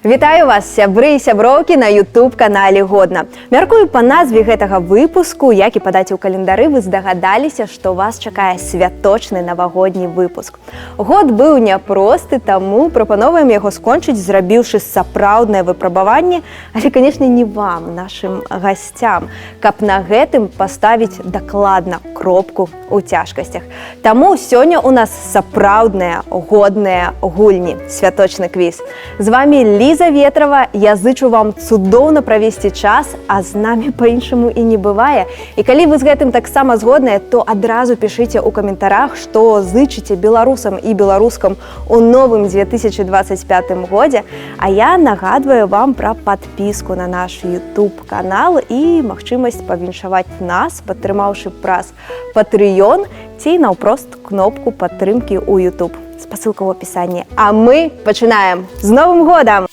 Вітаю вас, сябры і сяброўкі на YouTube-канале Годна. Мяркую, па назве гэтага выпуску, як і па даце ў календары, вы здагадаліся, што вас чакае святочны навагодні выпуск. Год быў няпросты, таму прапановаем яго скончыць, зрабіўшы сапраўднае выпрабаванне, але, канешне, не вам, нашым гасцям, каб на гэтым паставіць дакладна кропку ў цяжкасцях. Таму сёння у нас сапраўдныя годныя гульні, святочны квіз. З вами Ліза Ветрова, я зычу вам цудоўна правесці час, а з намі па-іншаму і не бывае. І калі вы з гэтым таксама згодныя, то адразу пішыце ў каментарах, што зычыце беларусам і беларускам у новым 2025 годзе. А я нагадваю вам пра падпіску на наш YouTube-канал і магчымасць павіншаваць нас, падтрымаўшы праз Patreon ці наўпрост кнопку падтрымкі ў YouTube. Спасылка ў апісанні. А мы пачынаем! З Новым годам!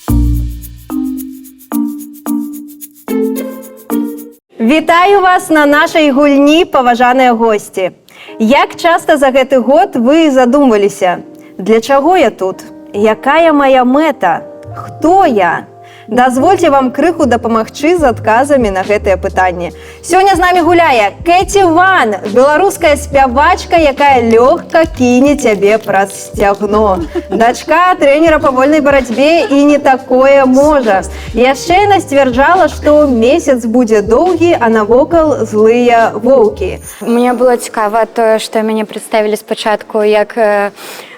Вітаю вас на нашай гульні, паважаныя госці! Як часта за гэты год вы задумваліся? Для чаго я тут? Якая моя мэта? Хто я? Дазвольце вам крыху дапамагчы з адказамі на гэтыя пытанні. Сёння з намі гуляе Кэці Ван, беларуская спявачка, якая лёгка кіне цябе праз сцягно. Дачка трэнера па вольнай барацьбе і не такое можа. Яшчэ яна сцвярджала, што месяц будзе доўгі, а навокал злыя воўкі. Мне было цікава тое, што мяне прадставілі спачатку як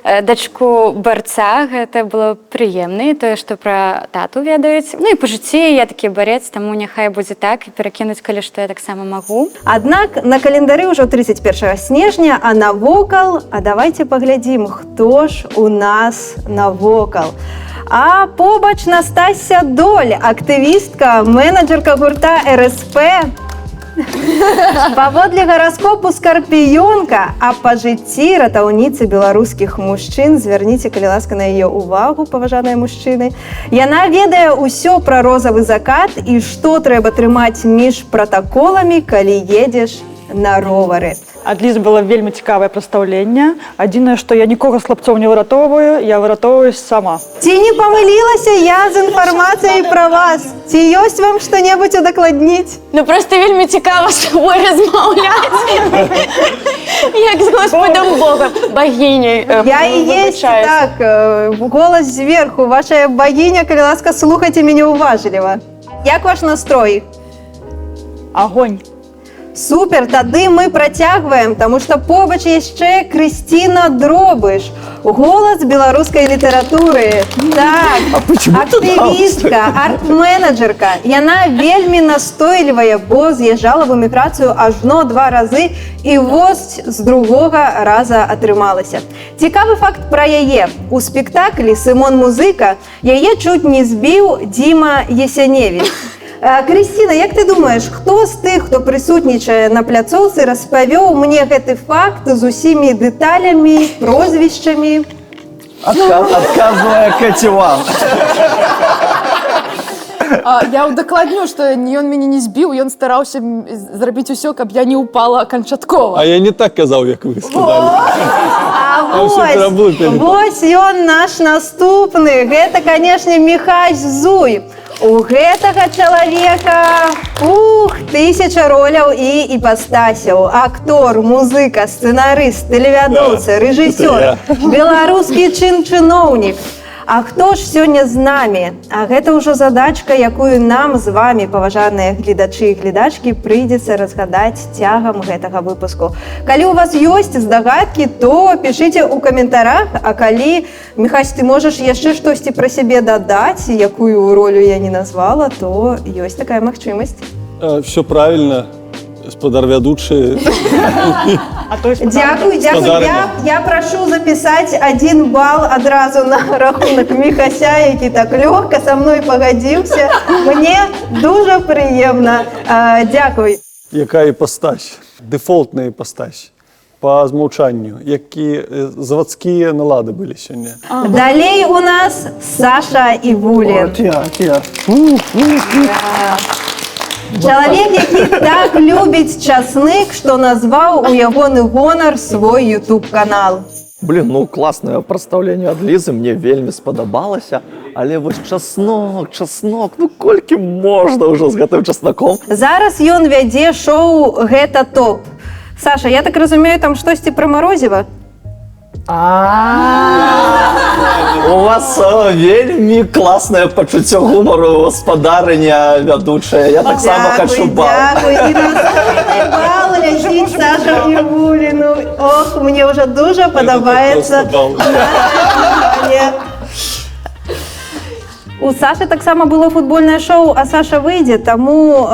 дачку барца, гэта было прыемна, і тое, што пра тату ведаюць. Ну і па жыцці я такі барец, таму няхай будзе так, і перакінуць, калі што я таксама магу. Аднак на календары ўжо 31 снежня, а навокал, давайце паглядзім, хто ж у нас навокал. А побач Настасья Доль, актывістка, менеджерка гурта РСП. Паводле гараскопу скарпіёнка, а па жыцці ратаўніцы беларускіх мужчын, звярніце, калі ласка, на яе увагу, паважаныя мужчыны. Яна ведае ўсё пра розавы закат і што трэба трымаць між пратаколамі, калі едзеш на ровары. Ад Лізы было вельмі цікавае прадстаўленне. Адзінае, што я нікога з хлапцоў не выратоўваю, я выратоўваюсь сама. Ці не памылілася я з інфармацыяй пра вас? Ці ёсць вам што-небудзь удакладніць? Ну проста вельмі цікава з тобой размаўляць. Як з Господом Богом, багіняй. Я і есть, так, голас зверху, ваша багіня, калі ласка, слухайце мяне уважліва. Як ваш настрой? Агонь. Супер, тады мы працягваем, таму што побач яшчэ Крысціна Дробыш, голас беларускай літаратуры. Так, актывістка, арт-менеджерка. Яна вельмі настойлівая, бо з'язджала в эміграцыю ажно 2 разы і вось з другога раза атрымалася. Цікавы факт пра яе. У спектаклі «Сымон Музыка» яе чуць не збіў Дзіма Есяневіч. Крысціна, як ты думаеш, хто з тых, хто прысутнічае на пляцоўцы, распавёў мне гэты факт з усімі дэталямі, прозвішчамі? Адказвае Кэці Ван. Я удакладню, што ён мяне не збіў, ён стараўся зрабіць усё, каб я не ўпала канчаткова. А я не так казаў, як вы сказалі. Вось ён наш наступны. Гэта, канешне, Міхась Зуй. У гэтага чалавека 1000 роляў і іпастасяў. Актор, музыка, сцэнарыст, тэлевядоўца, рэжысёр, беларускі чын-чыноўнік. А хто ж сёння з намі? А гэта ўжо задачка, якую нам з вамі, паважаныя гледачы і гледачкі, прыйдзецца разгадаць цягам гэтага выпуску. Калі у вас ёсць здагадкі, то пішыце ў каментарах, а калі, Міхась, ты можаш яшчэ штосьці пра сябе дадаць, якую ролю я не назвала, то ёсць такая магчымасць. Всё правильно. Спадар вядучы. Дзякуй. Я прашу запісаць 1 бал адразу на рахунак Міхася, які так лёгка са мной пагадзіўся. Мне дужа прыемна. Дзякуй. Якая іпастась? Дэфолтная іпастась. Па змаўчанню. Які завадскія налады былі сёння. Далей у нас Саша Івулін. Чалавек, які так любіць часнык, што назваў у ягоны гонар свой YouTube-канал. Блін, ну класнае прадстаўленне ад Лізы, мне вельмі спадабалася, але вось часнок, ну колькі можна ўжо з гэтым часнаком? Зараз ён вядзе шоу «Гэта топ». Саша, я так разумею, там штосьці пра марозіва? У вас вельмі класнае пачуццё гумару, гаспадарыня вядучая. Я таксама хачу бал. Дякую, і наступний бал ляціць Саша Ігуліну. Ох, мне вже дуже подобається. У Саши таксама было футбольнае шоу, а Саша выйдзе, таму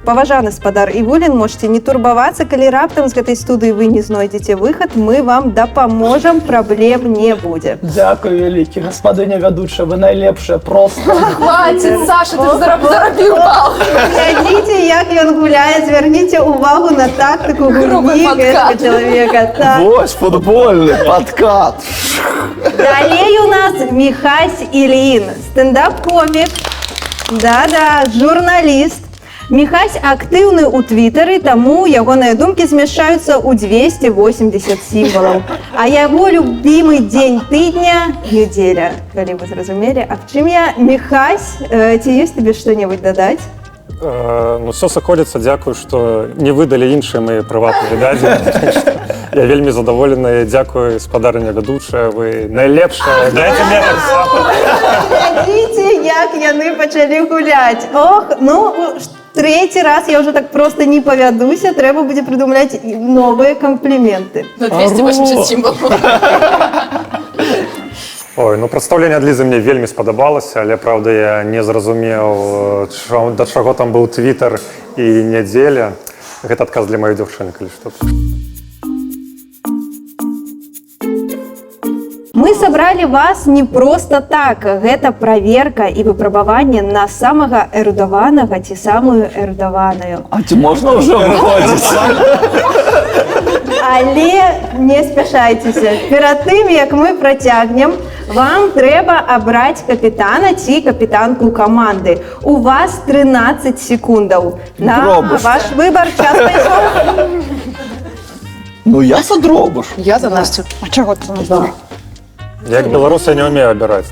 паважаны спадар Ігулін, можете не турбавацца, калі раптам з гэтай студыі вы не знойдзеце выхад, мы вам дапаможам, праблем не будзе. Дякую вялікі, гаспадыня вядучая, вы найлепшая, просто. Хватит, Саша, ты заробил бал. Глядзіце, як ён гуляе, звярніце увагу на тактыку гульні гэтага чалавека. Так. Вось футбольны падкат. Далей у нас Михась Ильин, стендап-комік, журналіст. Михась актыўны ў твітары, таму ягоныя думкі змяшчаюцца ў 280 сімвалаў. А яго любімы дзень тыдня – нядзеля, калі вы зразумелі. А в чым я, Михась, ці ёсць табе што-небудзь дадаць? Ну, все сыходзіцца, дзякую, што не выдалі іншыя мае прыватныя дадзі. Я вельмі задаволены, дзякую, спадарыня вядучая, вы найлепшая. Дайце мне таксама. Глядзіце, як яны пачалі гуляць. Ох, ну, трэці раз я ўжо так проста не павядуся, трэба будзе прыдумляць новыя кампліменты. На 280 символов. Ой, ну прадстаўленне ад Лізы мне вельмі спадабалася, але, правда, я не зразумеў, да чаго там быў твітар і нядзеля. Гэта адказ для маёй дзяўчыны, калі што. Мы сабралі вас не проста так. Гэта праверка і выпрабаванне на самага эрудаванага ці самую эрудаваную. А ці можна ўжо выходзіць? Але не спяшайцеся. Перад тым, як мы працягнем, вам трэба абраць капітана ці капітанку каманды. У вас 13 секундаў. На ваш выбар, час пайшоў. Ну я за Дробуш. Я за Настю. А чего ты нас? Як беларус я не ўмею абіраць.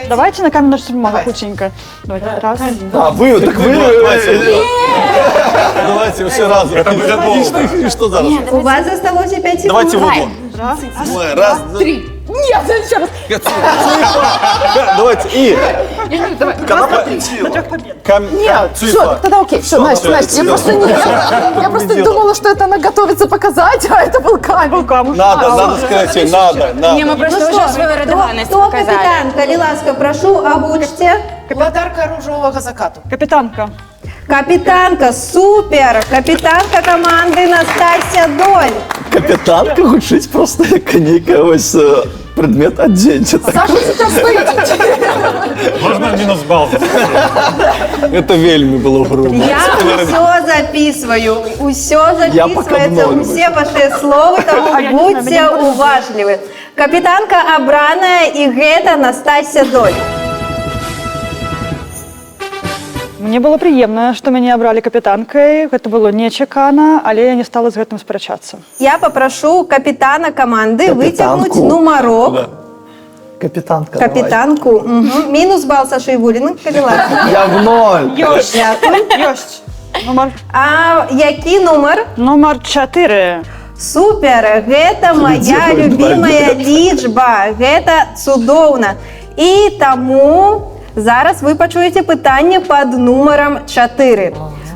Давайте на камень, ножницы, бумага, худенько. Давайте, раз. А, вы, так вы... Давайте все разом. Это будет долго. И что зараз? У вас засталося 5 секунд. Давайте в угол. Раз, Три. Нет, еще раз. давайте. И Давай. Нет, Все, тогда окей. Все, Настя, я просто думала, что это она готовится показать, а это был камень. надо сказать ей, надо. Не, мы просто уже свою эрудованность Хто показали. капітан? Калі ласка, прошу, озвучьте. Подарка оружевого закату. Капитанка. Капітанка, супер! Капітанка команди Настасья Доль. Капітанка гучыць просто як нейкая ось предмет адзення. Саша сейчас выйдет. Можна мінус бал? Это вельми было грубо. Я все записываю, все записывается, все ваши слова, тому будьте уважливы. Капітанка обраная, и гэта Настасья Доль. Мне было прыемна, што мяне абралі капітанкай. Гэта было нечакана, але я не стала з гэтым спрачацца. Я попрошу капитана команды вытянуть нумарок. Капітанка, Капитанку. Угу. Минус балл Саши Ігуліна. Я в ноль. Ёсць. Ёсць. А які нумар? Нумар 4. Супер, гэта моя любимая лічба, гэта цудоўна. І таму зараз вы пачуеце пытанне пад нумарам 4.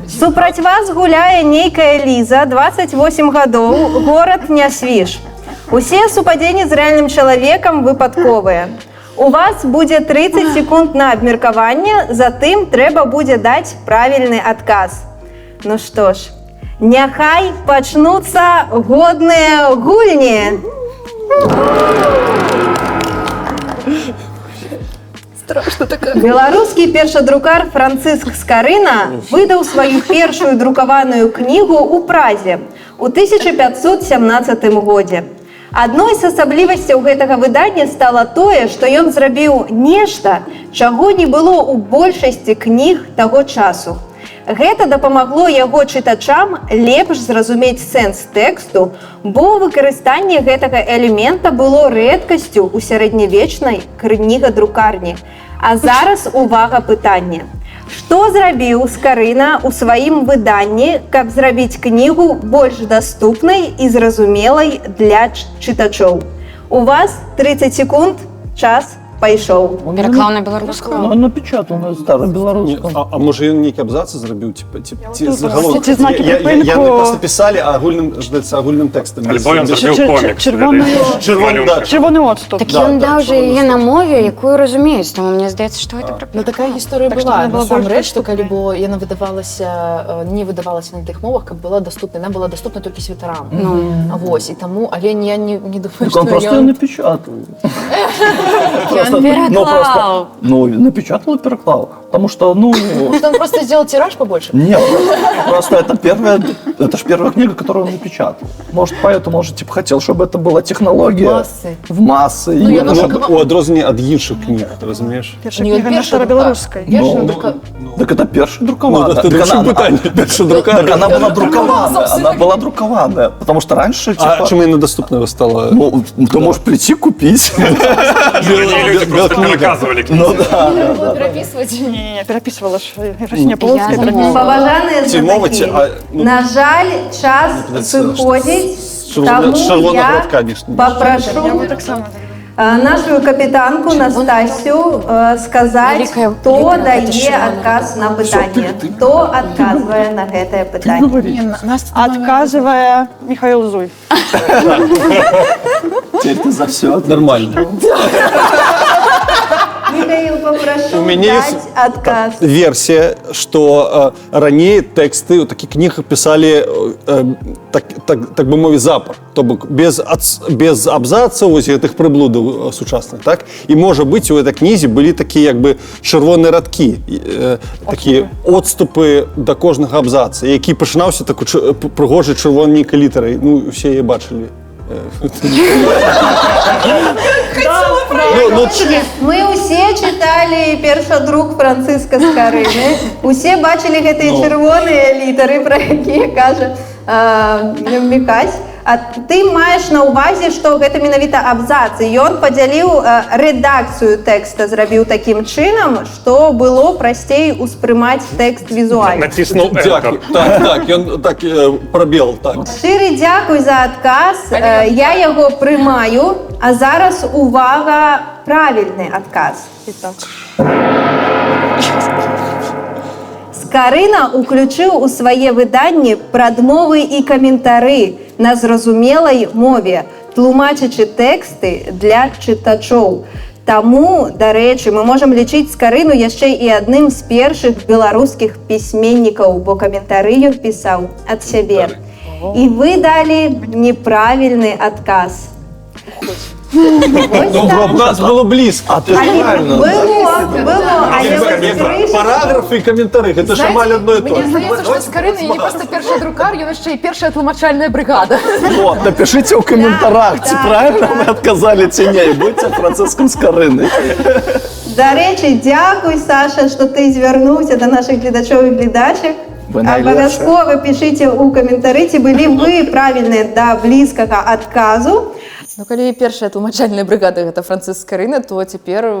Супраць вас гуляе нейкая Ліза, 28 гадоў, горад Нясвіж. Усе супадзенні з рэальным чалавекам выпадковыя. У вас будзе 30 секунд на абмеркаванне, затым трэба будзе даць правільны адказ. Ну што ж, няхай пачнуцца годныя гульні. Страшно такая. Беларускі першадрукар Францыск Скарына выдаў сваю першую друкаваную кнігу ў Празе ў 1517 годзе. Адной з асаблівасцяў гэтага выдання стала тое, што ён зрабіў нешта, чаго не было ў большасці кніг таго часу. Гэта дапамагло яго чытачам лепш зразумець сэнс тэксту, бо выкарыстанне гэтага элемента было рэдкасцю ў сярэднявечнай кнігадрукарні. А зараз увага пытання. Што зрабіў Скарына ў сваім выданні, каб зрабіць кнігу больш даступнай і зразумелай для чытачоў? У вас 30 секунд, час пайшоў. Переклав на белорусскую? Ну, напечатал на старобелорусском. А може він які абзаці зробив? Ці заголовки? ці знаки Я припинку. просто писали агульним текстом. Альбо він зробив комікс. Червоний отступ. Так ён даў же яе на мове, якую разумеюць, тому мне здаецца, што гэта Ну, такая гісторыя Так што была. вона була Насамрэч, больш што калі бо яна не выдавалася на тых мовах, каб была доступна. Яна была доступна толькі святарам. Вось, і таму, але я не думаю, Так што он просто ее напечатал. переклав. Ну, напечатал и переклал. Потому что, ну... Что он просто сделал тираж побольше? Нет, просто это ж первая книга, которую он напечатал. Может, поэтому он же типа хотел, чтобы это была технология. Массы. В массы. Ну, я И думаю, чтобы- У відрознення від інших книг, ти розумієш? Перша Ну, книга на перша старобелорусской. Так это перша друкована. Ну, ти чим питання? Перша друкарня. Так она была друкована. Она была друкована. Потому что раньше, типа... А чому її недоступною стала? Ну, ты можешь прийти купить. Люди просто переказували книги. Ну да. Было переписывать. Не, переписывала ж Росиня Полоцкая. Я переписывала. Паважаныя Ці мова, ці... знатокі, на жаль, час сыходзіць, таму червоного я лотка, конечно. попрошу Так само. нашу капітанку Настасю сказаць, Великая хто літера, дае гэта червона. адказ на пытанне, хто адказвае на гэтае пытанне. Отказывая Михаил Зуй. Теперь ты за все. Нормально. Михаил, попрошу У мяне даць есть адказ. версия, что ранее тексты у таких книг писали, так бы мовить, запар. То бок без абзацаў ось гэтых прыблудаў сучасных, так? І можа быць у этой кнізе былі такія як бы чырвоныя радкі, такія отступы да кожнага абзаца, які пачынаўся такой прыгожай чырвоненькай літарай. Ну, усе яе бачылі. Мы ўсе чыталі першадрук Францыска Скарыны. Усе бачылі гэтыя чырвоныя літары, пра якія кажа Мікась. А ты маеш на ўвазе, што гэта менавіта абзацы. Ён падзяліў рэдакцыю тэкста, зрабіў такім чынам, што было прасцей успрымаць тэкст візуальна. Націснув Дякую. Enter. Так, ён так пробел, так. Шчыры дзякуй за адказ. Я яго прымаю, а зараз увага, правільны адказ. Скарына уключыў у свае выданні прадмовы і каментары на зразумелай мове, тлумачачы тэксты для чытачоў. Таму, дарэчы, мы можам лічыць Скарыну яшчэ і адным з першых беларускіх пісьменнікаў, бо каментары ён пісаў ад сябе. І вы далі неправільны адказ. У нас было близко. А ты же правильно. Было, але вось Параграфы і каментары, гэта ж амаль одно і то. Мне здаецца, што Скарына не просто першы друкар, ён яшчэ і першая тлумачальная бригада. Вот, напишите в комментариях, Да, правильно мы отказали теней. Будьте Франциском Скарыны. Дарэчы, дзякуй, Саша, што ты звярнуўся да нашых гледачоў і гледачак. Вы найлепшыя. Абавязкова пішыце ў каментары, ці былі вы правільныя да блізкага адказу. Ну, калі першая тлумачальная бригада гэта Францыск Скарына, то цяпер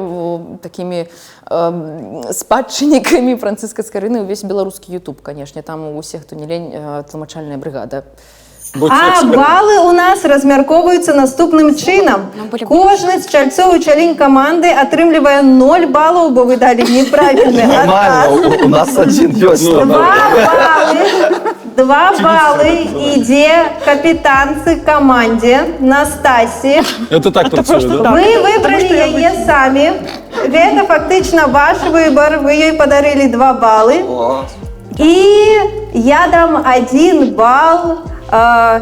такімі спадчыннікамі Францыска Скарыны ўвесь беларускі YouTube, канешне, там у ўсіх, хто не лень, тлумачальная бригада. А балы у нас размяркоўваюцца наступным чынам. Кожны з чальцоў і чалень каманды атрымлівае 0 балаў, бо вы далі неправільны адказ. Нормально, у нас один есть. 2 балы ідзе капітанцы камандзе Настасі. Это так працює, да? Вы выбралі яе самі. Гэта фактычна ваш выбар. Вы ёй падарылі 2 балы. І я дам 1 бал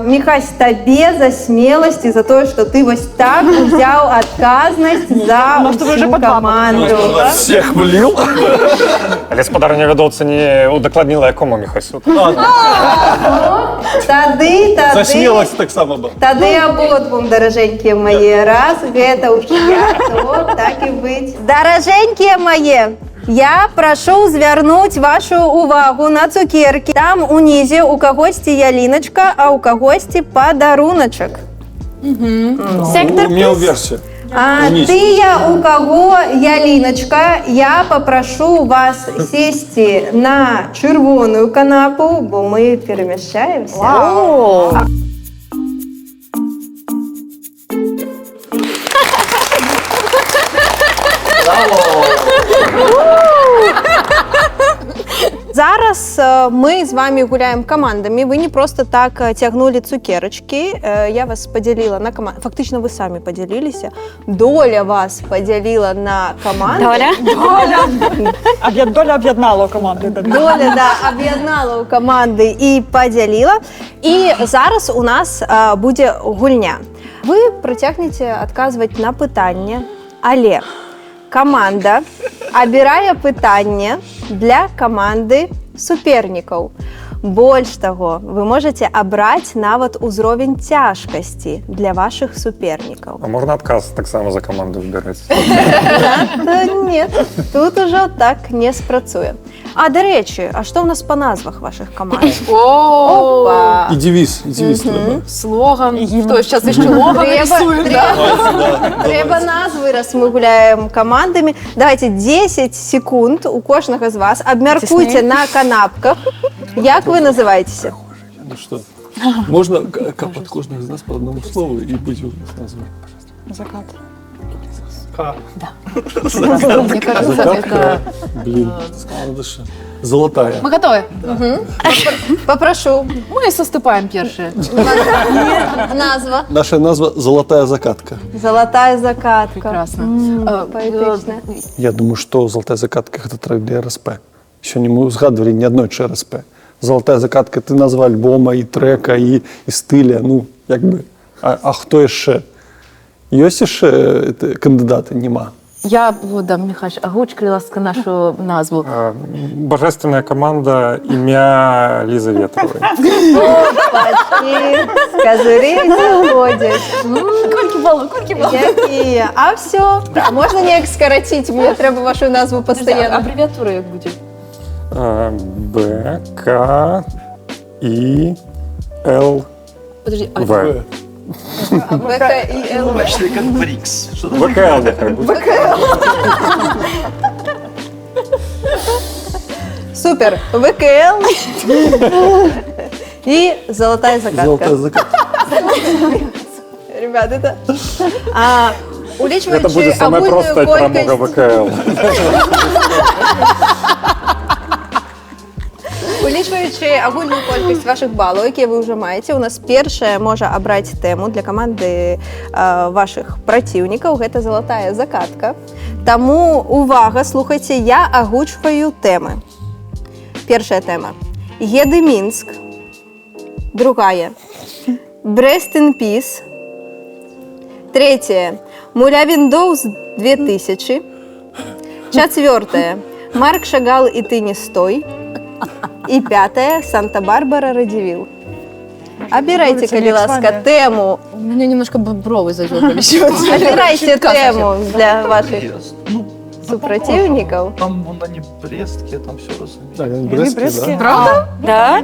Міхась, табе за смеласць і за тое, што ты вось так узяў адказнасць за ўсю каманду. Всех влил. Але спадарня вядоўца не удакладніла, якому Міхасю. Тады, За смелость так само было. Тады абодвум, даражэнькія мае. Раз гэта ўжо я, то так і быць. Даражэнькія мае, Я прашу звярнуць вашу увагу на цукеркі. Там унізе у кагосьці яліначка, а у кагосьці падаруначак. Сектор У меня плюс. версия. А Унізе. тыя, у каго яліначка, я папрашу вас сесці на чырвоную канапу, бо мы перамяшчаемся. Зараз мы з вами гуляем командами. Вы не просто так тягнули цукерочки. Я вас поделила на команды. Фактично вы сами поделились. Доля вас поделила на команды. Доля об'єднала команду. Доля, да, об'єднала у команди і поділила. І зараз у нас буде гульня. Ви притягнете відказувати на питання, але команда обирає питання для команди суперників. Больш таго, вы можете абраць нават узровень цяжкасці для ваших супернікаў. А можно отказ так само за команду выбирать? Нет, тут уже так не спрацуе. А, до речі, а що у нас по назвах ваших команд? Опа! И девиз треба. Слоган. Что, сейчас еще логан рисуем, да? Треба назви, раз ми гуляємо командами. Давайте 10 секунд у кожного з вас. Обміркуйте на канапках. Як ви називаєтеся? Ну что, можно капать кожного из нас по одному слову и быть назвать? Закат. Мне кажется, это... Блин, надо же. Золотая. Мы готовы? Попрошу. Мы соступаем першие. Назва. Наша назва «Золотая закатка». Золотая закатка. Прекрасно. Поэтично. Я думаю, что «Золотая закатка» — это трек для РСП. Сёння мы узгадывали ни одной РСП. «Золотая закатка» — ты назва альбома, и трека, и стиля. Ну, як бы. А хто яшчэ? Ёсць яшчэ кандидаты? Нема. Я, да, Михайлович, озвучь, ласка, нашу назву. Божественная команда «Имя Лизы Ветровой». Почти. Козырей заходять. Кольки баллов. Які? А все. Можна неяк скоротити? Мені треба вашу назву постійно. Аббревиатура як буде? Б, К, И, Л, Подожди, В. ВКІЛ. Почти как Брикс. ВКЛ нехай буде. Супер. ВКЛ. І золотая закатка. «Золотая закатка». Ребят, это... Это Улічуючи будет самая огульную простая промога колькость... ВКЛ. Улічуючи огульную колькость ваших балів, які ви вже маєте, у нас перша може обрати тему для команди ваших противників. Це золотая закатка. Тому увага, слухайте, я агучваю теми. Перша тема. Еды Минск. Другая. Breast in Peace. Третья. Муля Windows 2000. Четвертая. Марк Шагал и ты не стой. И пятая. Санта-Барбара Радивилл. Обирайте, коли ласка, тему. У меня немножко бровы задергались. Обирайте тему для ваших супротивников. Там вон они брестские, там все разумеется. Да, Брестские, да? Правда? Да?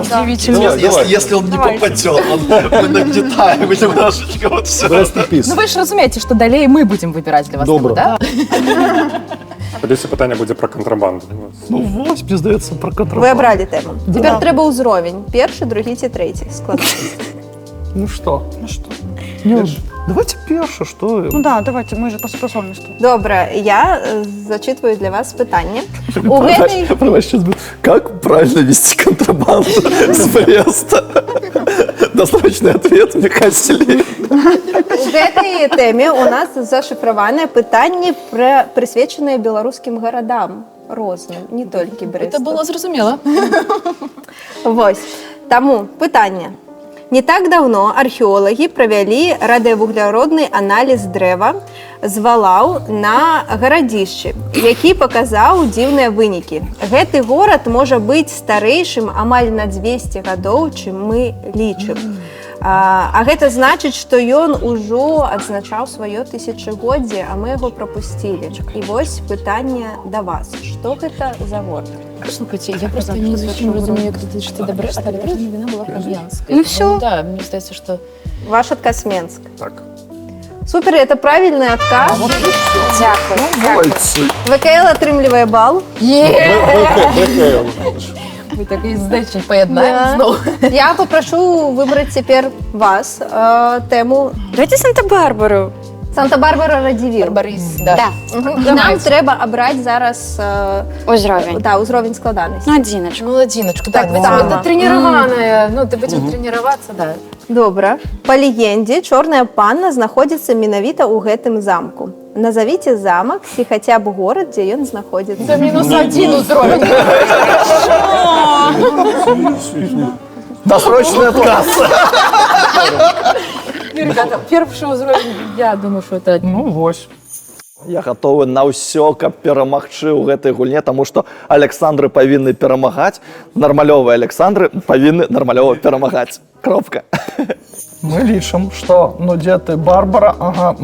Удивительно. Если он не попадет, мы нагнетаем немножечко вот все. Breast in Peace. Ну ви ж розумієте, що далі і ми будемо вибирати для вас Добре. тему, да? Тоді питання буде про контрабанду. Ну, вот, мне сдается про Ви контрабанду. обрали тему. Тепер треба узровень. Перший, другий чи третій. Складно. Ну что? Давайте перше, что? Ну да, давайте, ми ж по сольності. Добре, я зачитую для вас питання. У гэтай Сейчас будет. Как правильно вести контрабанду с Бреста? Досрочный ответ, Михайлович. У гэтай темі у нас зашифроване питання, присвячене білоруським городам розним, не тільки Бресту. Это было зрозуміло. Вось. Тому питання. Не так давно археологи провели радыёвуглеродны аналіз дрэва з валаў на гарадзішчы, які паказаў дзіўныя вынікі. Гэты горад можа быць старэйшым амаль на 200 гадоў, чым мы лічым. А гэта значыць, што ён ужо адзначаў сваё тысячагоддзе, а мы яго прапусцілі. І вось пытанне да вас. Што гэта за горад? Слушайте, я просто не зовсім розумію, як тут что добре, а верхняя вина была Кам'янская. Ну всё. Да, мне кажется, что... Ваш адказ Менск. Так. Супер, это правильный отказ. Дякую. ВКЛ атрымлівае бал. Мы так і здачі поєднаємо Да. знову. Я попрошу выбрать теперь вас тему Давайте Санта-Барбару. Санта-Барбара Радзівіл. Борис, да. Да. І нам треба обрати зараз Узровень. узровень складаності. Ну, одиночку. Ну, одиночку, так, Так, это да. тренированная, ну, ты будем тренироваться, да. Добре. По легенде, чорная панна знаходзіцца менавіта ў гэтым замку. Назовите замок ці хаця б горад, дзе ён знаходзіцца. Это -1 узровень. Досрочный отказ. Ребята, первый уровень, я думаю, что это... Ну, вось. Я готовы на ўсё, каб перамагчы ў гэтай гульне, таму што Александры павінны перамагаць, нармалёвыя Александры павінны нармалёва перамагаць. Кропка. Мы лічым, што ну дзе ты, Барбара, ага,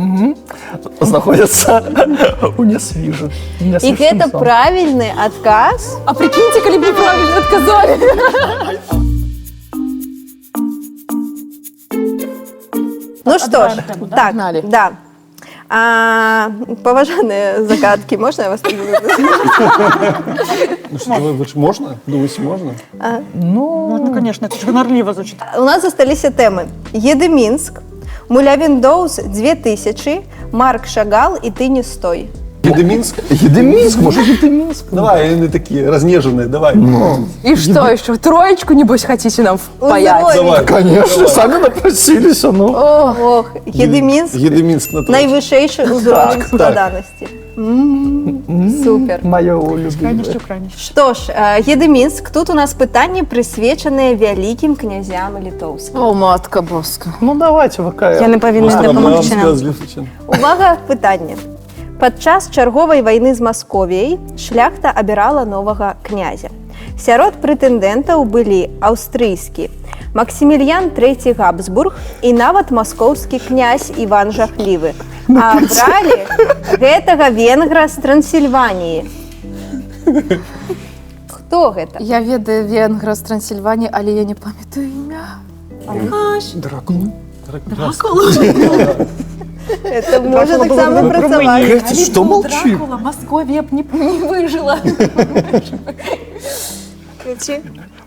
знаходзіцца у нясвіжы. І гэта правільны адказ. А прикиньте, коли бы правильно отказали. Ну что ж, Отгадка, да? так, Погнали. да. Поважанные загадки, можно я вас так назову? Ну что, вы ж можно? Думаете, можно? Ну, можно, конечно, это же гонорливо звучит. У нас засталіся теми. Єдемінськ, Муля Віндоус 2000, Марк Шагал і Ти не стой. Едеминск? Едеминск, может, Едеминск? Давай, они такие разнеженные, давай. И что еще? Троечку, небось, хотите нам впаять? Узровень. Давай. Конечно, сами напросились, ну. Ох, Єдемінськ, Едеминск на точку. найвищий узровень Так, складаності. Супер. Моё улюбленное. Крайніше, крайніше. Що ж, Єдемінськ, тут у нас питання, присвячене великим князям литовським. О, матка боска. Ну, давайте ВКЛ. Я не повинна А мы вам допомогти нам. сказали, что- Увага, питання. Падчас чарговай вайны з Масковіяй шляхта абірала новага князя. Сярод прэтэндэнтаў былі аўстрыйскі Максімільян III Габсбург і нават маскоўскі князь Іван Жахлівы. А абралі гэтага венгра з Трансільваніі. Хто гэта? Я ведаю венгра з Трансильвании, але я не памятаю імя. Это може так само працаваць. Что молчи? Московия б не выжила.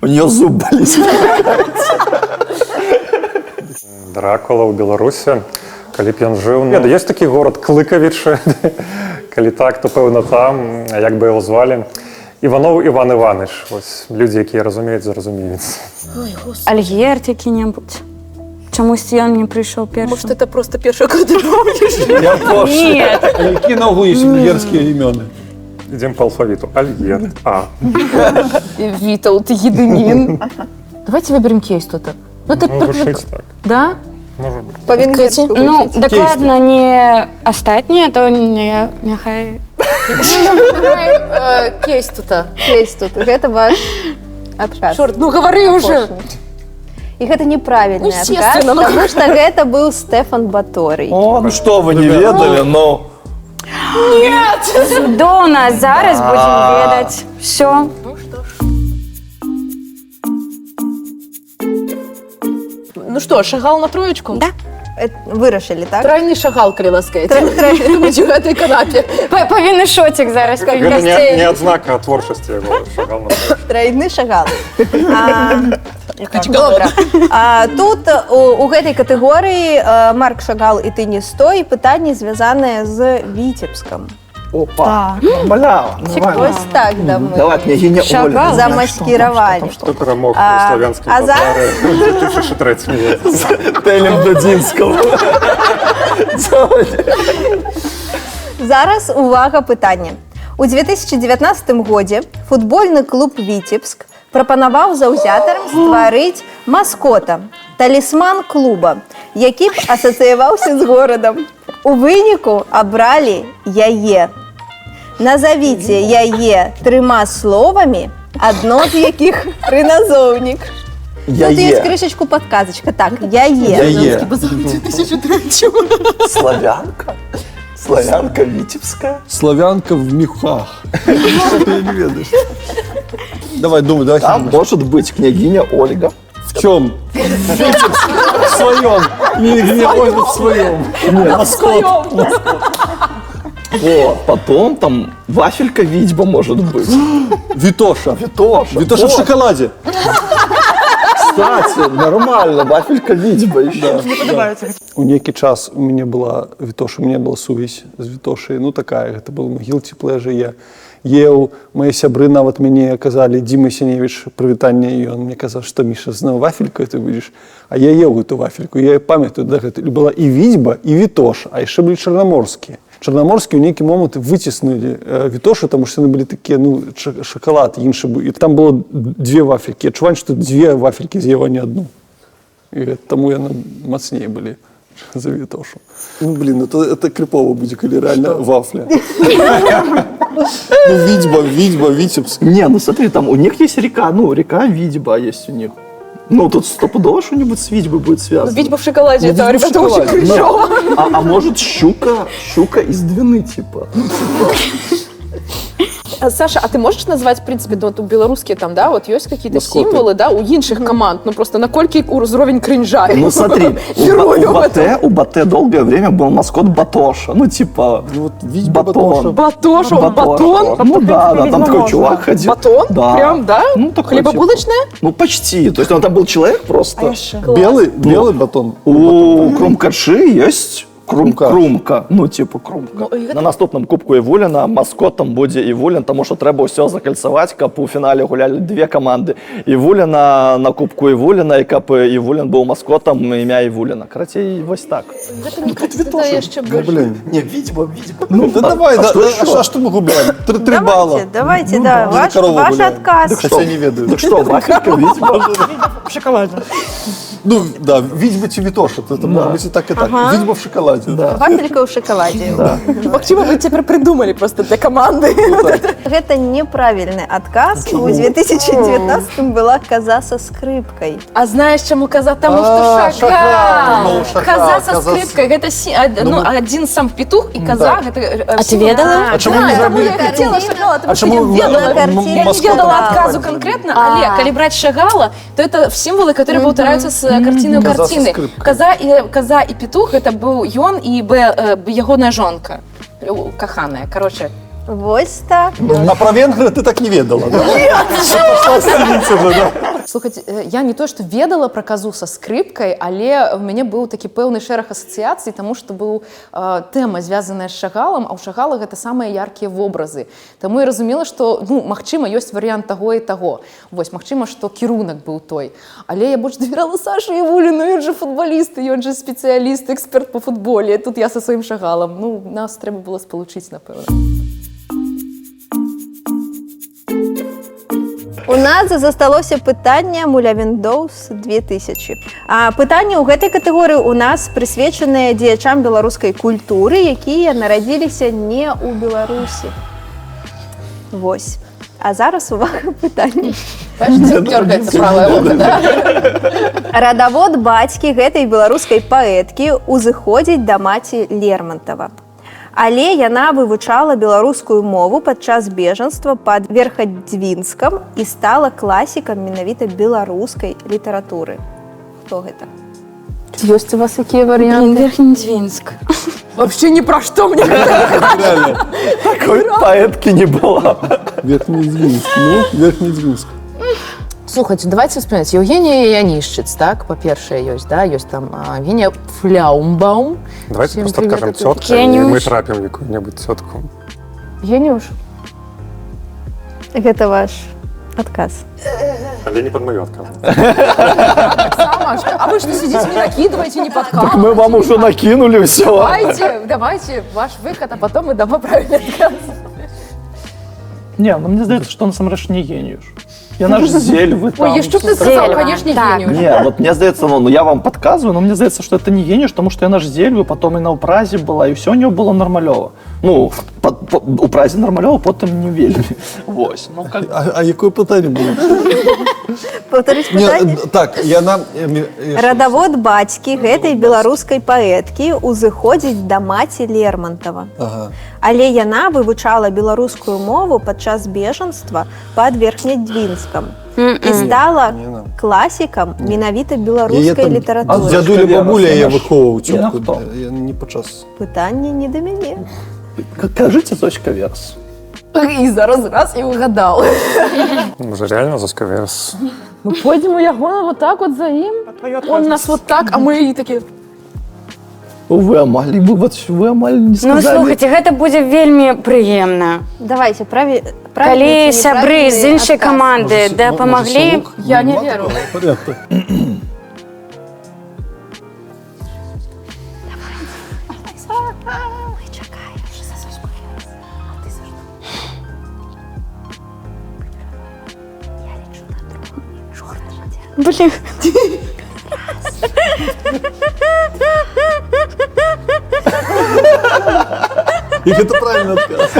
У нее зуб болит. Дракула ў Беларусі, калі б ён жыў. Ёсць такі горад Клыкавічы, калі так, то пэўна там, а як бы яго звалі. Іванов Іван Іваныч. Ось людзі, якія разумеюць, зразумеюць. Альгерт які-небудзь. Чамусьці ён не прыйшоў першым. Может, это просто перший, кого ты помнишь? Я тоже. Нет. А какие на углу есть венгерские имены? Ідзем па алфавіту. Альгерт. А. Виталд, Едемин. Давайте выберем кейс тут. Ну, это Ну, вышить так. Да? Може бути. По-венгерску. Ну, дакладна не астатнія, то няхай... Кейс тут. Есть тут. Гэта ваш адказ. Черт, ну говори уже. І гэта неправільны адказ, Естественно, ну. тому што гэта быў Стэфан Баторый. О, ну что вы не ведали, ну. До нас зараз будем ведаць. Все. Ну что, шагал на троечку? Да. Вырашылі, так? Тройный шагал, калі ласкаете. Будь у этой канапе. Павінны шотик зараз. Гэта не адзнака творчасці яго. Шагал на творчасць. Тройны шагал. Добра. Тут у гэтай катэгорыі Марк Шагал і Ты не стой пытанні звязаныя з Віцебскам. Опа, малява. Ось так да мы Давай, княгиня Оля. замаскіравалі. Хто перамог А, славянскім а зараз- базары у 2003 годзе? Телем Дудинского. Зараз увага пытання. У 2019 годзе футбольны клуб Віцебск прапанаваў заўзятарам стварыць маскота, талісман клуба, які б асацыяваўся з горадам. У выніку абралі яе. Назовіце яе 3 словамі, адно з якіх прыназоўнік. Я Тут есть е. крышечку подсказочка. Так, я е. Яе. Славянка? Славянка Витебская? Славянка в мехах. Что ты не ведаешь? Давай, думай, давай. Там может быть княгиня Ольга. В чем? В своем. Не Ольга в своем. Маскот. Вот. Потом там вафелька Витьба может быть. Витоша. Витоша. Витоша в Вот. шоколаде. Кстати, нормально, вафелька Витьба еще. У некий час у меня была Витоша, у меня была сувязь з Вітошай, ну такая, это был guilty pleasure, я ел, мои сябры нават мне казали, Дима Синевич, привитание, и он мне казал, что Миша, знал вафельку ты будешь, а я ел эту вафельку, я памятаю, да, это была и Витьба, и Витоша, а еще были черноморские. Чорноморські у некий момент витіснили Вітошу, тому що вони були такі, ну, шоколад інший був. І там було дві вафельки. Я чуваю, що дві вафельки з'їв, а не одну. І тому я мацнее були за Вітошу. Ну, блин, это крипово будет, коли реально вафля. Ну, Витьба, Витебск. Не, ну смотри, там у них есть река, ну, река Витьба есть у них. Ну, тут стопудово что-нибудь с Витьбой будет связано. Витьба в шоколаде, это, ребята, очень Ну, кричево. а может щука из Двины, типа? Саша, а ты можешь назвать, в принципе, вот у белорусские там, да, вот есть какие-то Маскоты. символы, да, у інших команд, ну просто на кольки уровень кринжа? Ну, смотри, Герою в этом. у Батэ долгое время был маскот Батоша. Ну, типа, Ну, вот Витьба, батон. Батош, он батон? Ну да, там такой чувак ходил. Батон? Да. Прям, да? Ну, такой, Хлебобулочная? типа, ну, почти. То есть, он там был человек просто. Белый батон. У Крумкарши есть Крумка. крумка. Ну, типа крумка. На наступному Кубку Івуліна маскотом буде Івулін, тому що треба все закольцевать, каб у фіналі гуляли дві команди. Івуліна на Кубку Івуліна, і каб Івулін був маскотом ім'я Івуліна. Короче, ось так. Это я еще больше. Блин. Не, Витьба. Ну, да давай, что еще? а что мы губляем? Три балла. Давайте, Ну, да, да, корова ваш гуляет. отказ. Хотя не ведаю. Так что, вафелька Витьба? В шоколаде. Ну, да, Витьба чи Витоша, это может быть и так, и так. Витьба в шоколаде. Да. Вафелька в шоколаде. Максима, вы теперь придумали просто для команды. Гэта неправільны адказ. У 2019 была коза со скрипкой. А знаешь, чему коза? Потому А, что шакал. Ну, шакал, Коза со коза с- скрипкой. Это один сам петух и коза. Это, А ты ведала? А чему не Да, забыли? я хотела шагала, потому что чему я ведала. картину? Я не маскотом ведала не отказу бывает? конкретно, але коли брать шагала, то это символы, которые повторяются с картины у Коза со картины. скрипкой. Коза и петух, это был ён и ягоная жонка. Каханая, короче. Вось так. А про венгры ты так не ведала, да? Пошла стелиться же, да? Слухайте, я не то, что ведала про козу со скрипкой, але у мяне быў такі пэўны шэраг асацыяцый, таму што быў тэма, звязаная з шагалам, а ў шагалах гэта самыя яркія вобразы. Таму я разумела, што, ну, магчыма, ёсць варыянт таго і таго. Вось, магчыма, што кірунак быў той. Але я больш давярала Сашы Івуліну, ён жа футбаліст, ён жа спецыяліст, эксперт па футболе. Тут я са сваім шагалам. Ну, нас трэба было спалучыць, напэўна. У нас засталося пытанне муля Windows 2000. А пытанне ў гэтай катэгорыі у нас прысвечаныя дзеячам беларускай культуры, якія нарадзіліся не ў Беларусі. Вось. А зараз увага пытанне. Дергается правая вода, да? Радавод бацькі гэтай беларускай паэткі узыходзіць да маці Лермонтова. Але яна вывучала беларускую мову падчас бежанства пад Верхадзвінскам і стала класікам менавіта беларускай літаратуры. Хто гэта? Есть у вас какие варианты? Верхнедвинск. Вообще ни про что мне. Реально. Такой поэтки не было. Верхнедзвинск. Ну, Верхнедзвинск. Слухайте, давайте вспоминать. Евгения Янишчиц, так, по-перше, есть, да, есть там Евгения Фляумбаум. Давайте Всем просто привет, скажем это тетка, и Кенюш. мы трапим какую-нибудь тетку. Евгениуш. Гэта ваш адказ. Але не под мою отказ. А вы что сидите, не накидываете, не Так подкалываете? мы вам уже накинули все. Давайте ваш выход, а потом мы дамо правильный отказ. Не, ну мне здається, що насамрэч не геніюш. Я наш зельвы там. Ой, что ты сказал, конечно, Евгениуш. Не, вот мне здається, ну я вам подказываю, но мне здається, что это не геніюш, потому что я наш зельвы, потом и на упразе была, и все у него было нормалёво. Ну, упразе нормалёво, потом не вельмі. Вось, ну как... А якое питання було? Паўтарыць Не, пытанне? так, яна... Радавод бацькі гэтай беларускай паэткі ўзыходзіць да маці Лермонтова. Ага. Але яна вывучала беларускую мову падчас бежанства пад Верхнядвінскам і стала класікам менавіта беларускай літаратуры. Дзядуля бабуля яе выхоўваў І на цётку. хто? Не падчас. Пытанне не да мяне. Кажите, Зочка Верс. І зараз раз і угадал. Може, реально Зоська Верс? Мы пойдем у Ягона вот так вот за им. Он нас вот так, а мы такие... Вы амаль, вы амаль не Ну, сказали. слухайте, гэта будзе вельмі прыемна. Давайте, Калі сябры з іншай каманды дапамаглі, Я не верю. Порядку. блін. І гэта правильно адказ.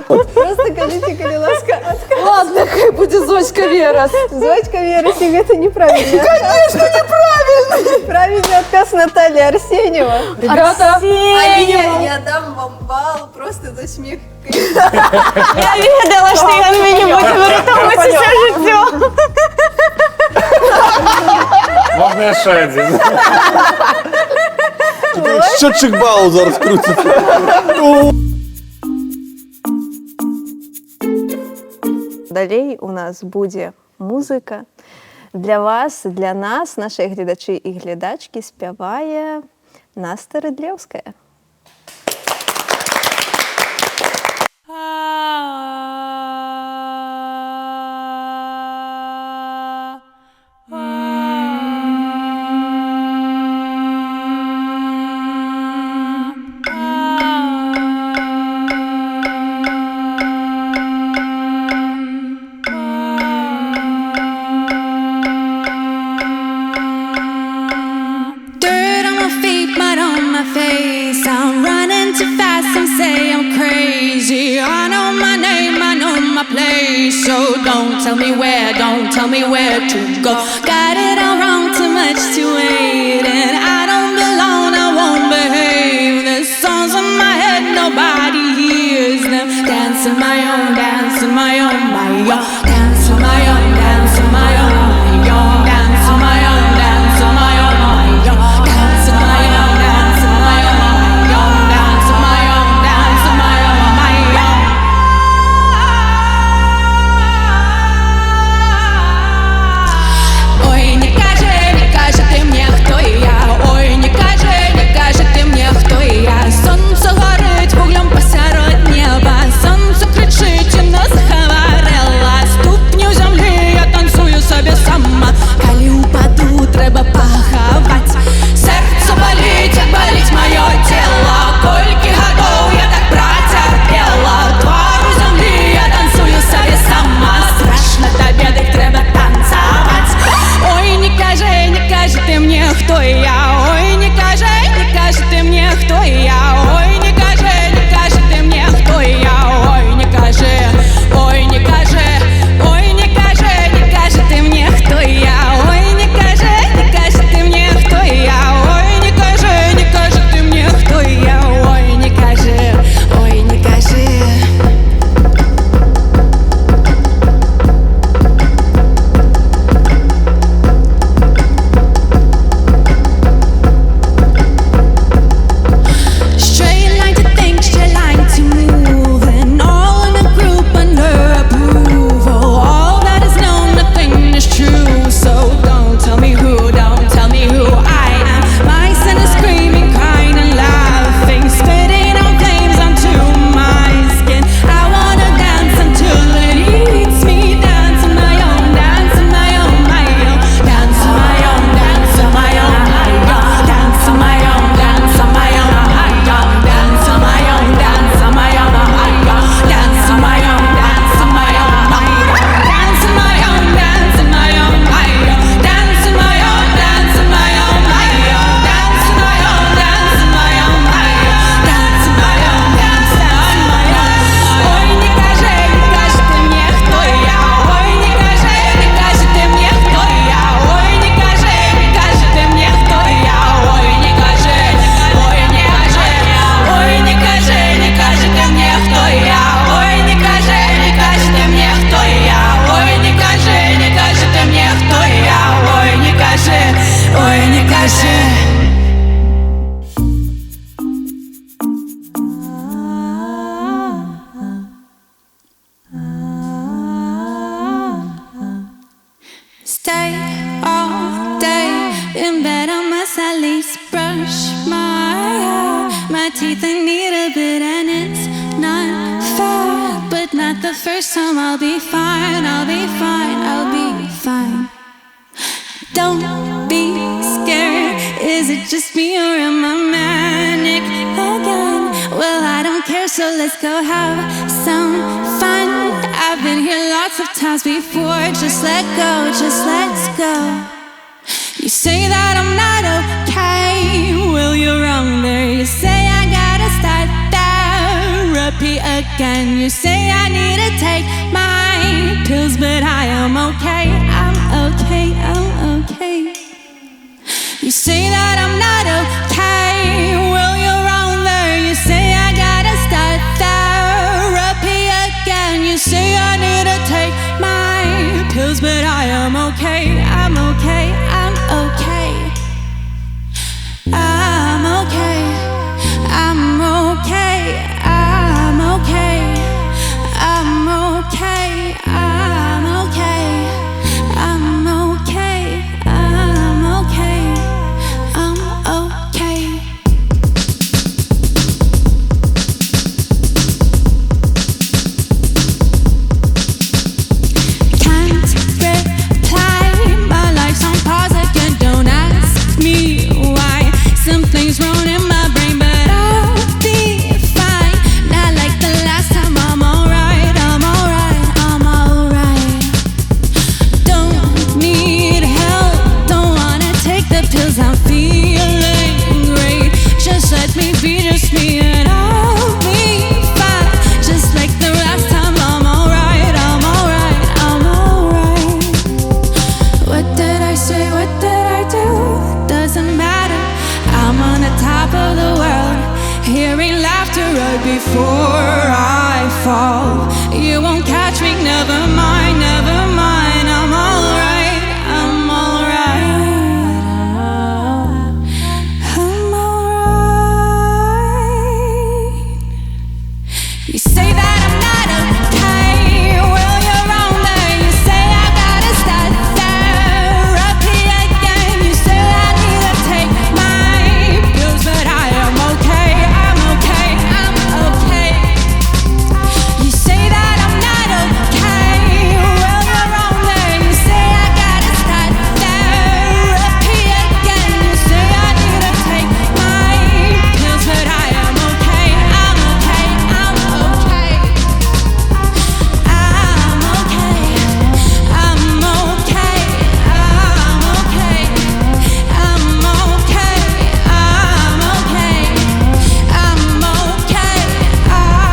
Просто кажите, калі ласка, Ладно, хай будет Зоська Верас. Зоечка Вересик, это неправильно. Конечно, неправильно. Правильный отказ Наталья Арсеньева. Ребята, Я дам вам балл просто за смех. Я ведала, што ён мяне будзе выратоўваць усе жыццё. Можна яшчэ адзін. Счетчик балу зараз крутится. Далей у нас будзе музыка. Для вас, для нас, наши гледачы і гледачкі спявае Наста Рыдлеўская. Dirt on my feet, mud on my face. I'm running too fast, some say I'm crazy. I know my name, I know my place. So don't tell me where to go. Got it all wrong, too much to wait. And I don't belong, I won't behave. The songs in my head, nobody hears them. Dance on my own, dance on my own, my own. Dance on my own, dance on my own, my own. Dance on my own, dance on my own, my own. Dance on my own, dance on my own, my own. Dance on my own, dance on my own, my own. Ой, не кажи ты мне, кто я. Ой, не кажи ты мне, кто я. Сонце горить вуглем посеред неба. Сонце кричить, і не згорела. teeth in need a bit, and it's not fair, but not the first time. I'll be fine, I'll be fine, I'll be fine. Don't be scared, is it just me or am I manic again? Well, I don't care, so let's go have some fun. I've been here lots of times before, just let go, just let's go. You say that I'm not okay, well, you're wrong there. You say I gotta start therapy again. You say I need to take my pills, but I am okay, I'm okay, I'm okay. You say that I'm not okay, well, you're wrong there. You say I gotta start therapy again. You say I need to take my pills, but I am okay, I'm okay, I'm okay. I'm okay, I'm okay, I'm okay, I'm okay, I'm okay, I'm okay, I'm okay, I'm okay. Can't reply, my life's on pause again. Don't ask me why. Something's wrong in my brain, but I'll be fine. Not like the last time. I'm alright, I'm alright, I'm alright. Don't need help, don't wanna take the pills. I'm feeling great. Just let me be just me and I'll be fine. Just like the last time. I'm alright, I'm alright, I'm alright. What did I say, what did I do? Doesn't matter. I'm on the top of the world, hearing laughter right before I fall. You won't catch me, never mind, never mind. I'm alright, I'm alright, I'm alright. You say that I'm not okay, well, you're wrong there. You say I gotta start therapy again. You say I need to take my pills, but I am okay, I'm okay, I'm okay. You say that I'm not okay, well, you're wrong there. You say I gotta start therapy again. You say I need to take my pills, but I am okay, I'm okay, I'm okay. I'm okay, I'm okay, I'm okay, I'm okay, I'm okay, I'm okay,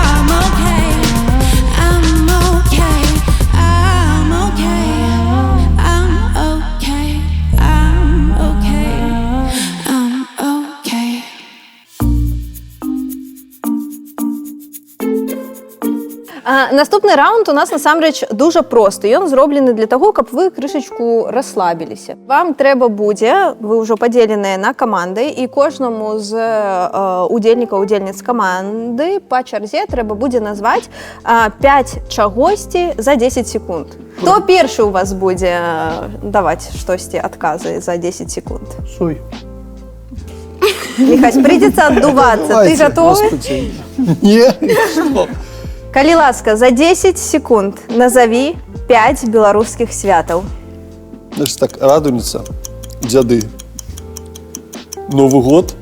I'm okay, I'm okay, I'm okay, I'm okay, I'm okay, I'm okay. Наступний раунд у нас насамрэч дуже просты. Ён зроблены для таго, каб вы крышачку расслабіліся. Вам трэба будзе, вы ўжо падзеленыя на каманды, і кожнаму з удзельнікаў, удзельніц каманды па чарзе трэба будзе назваць 5 чагосьці за 10 секунд. Хто першы у вас будзе даваць штосьці адказы за 10 секунд? Суй. Михась, придется отдуваться. Ты готовы? Не, что? Калі ласка, за 10 секунд назови 5 белорусских святаў. Значит так, Радуница, Дзяды, Новый год.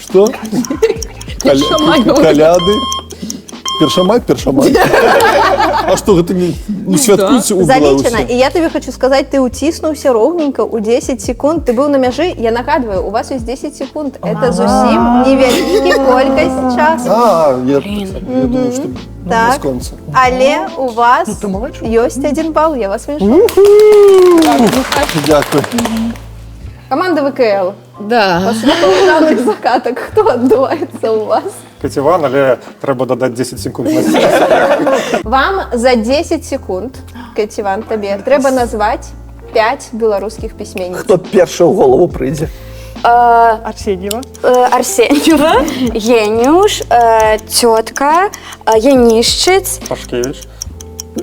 Что? Коляды. Першамай. А что, гэта не святкуецца у Беларусі? Залічана. І я тобі хочу сказати, ти уціснувся ровненько у 10 секунд. Ти був на мяжі. Я нагадую, у вас є 10 секунд. Це зовсім невелика кількість часу. Я думаю, що Так, але у вас є 1 бал. Я вас вітаю. Дякую. Команда ВКЛ. Да. Пошли по ударних закаток. Хто віддувається у вас? Катіван, але треба додати 10 секунд. Вам за 10 секунд, Катіван, тобі треба назвати 5 білоруських письменників. Хто перший в голову прийде? Арсеньева. Арсеньева, Єнюш, тітка, Яніщиць. Пашкевич.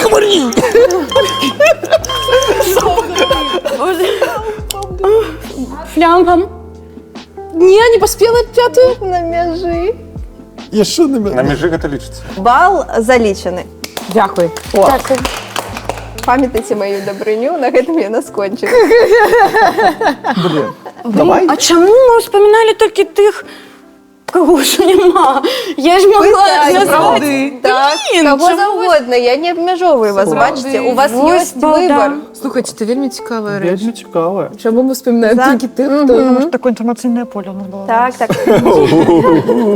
Говори! Флямпом. Не, не поспела пятую. На мяжы. Яшчэ на мяне. На межі гэта лічыцца. Бал залічаны. Дякую. Дякую. Памятайце маю дабрыню, на гэтым яна скончыла. Блин, давай. А чаму мы ўспаміналі толькі тых, каго ж няма? Я ж могла назваць. Так, кого завгодна, я не абмяжоўваю вас, бачыце, у вас ёсць выбор. Слухайте, это вельмі цікавая рэч. Вельми цікаве. Чаму мы вспоминаем Да. тільки тих, хто Потому что такое информационное поле у нас было. Так, так.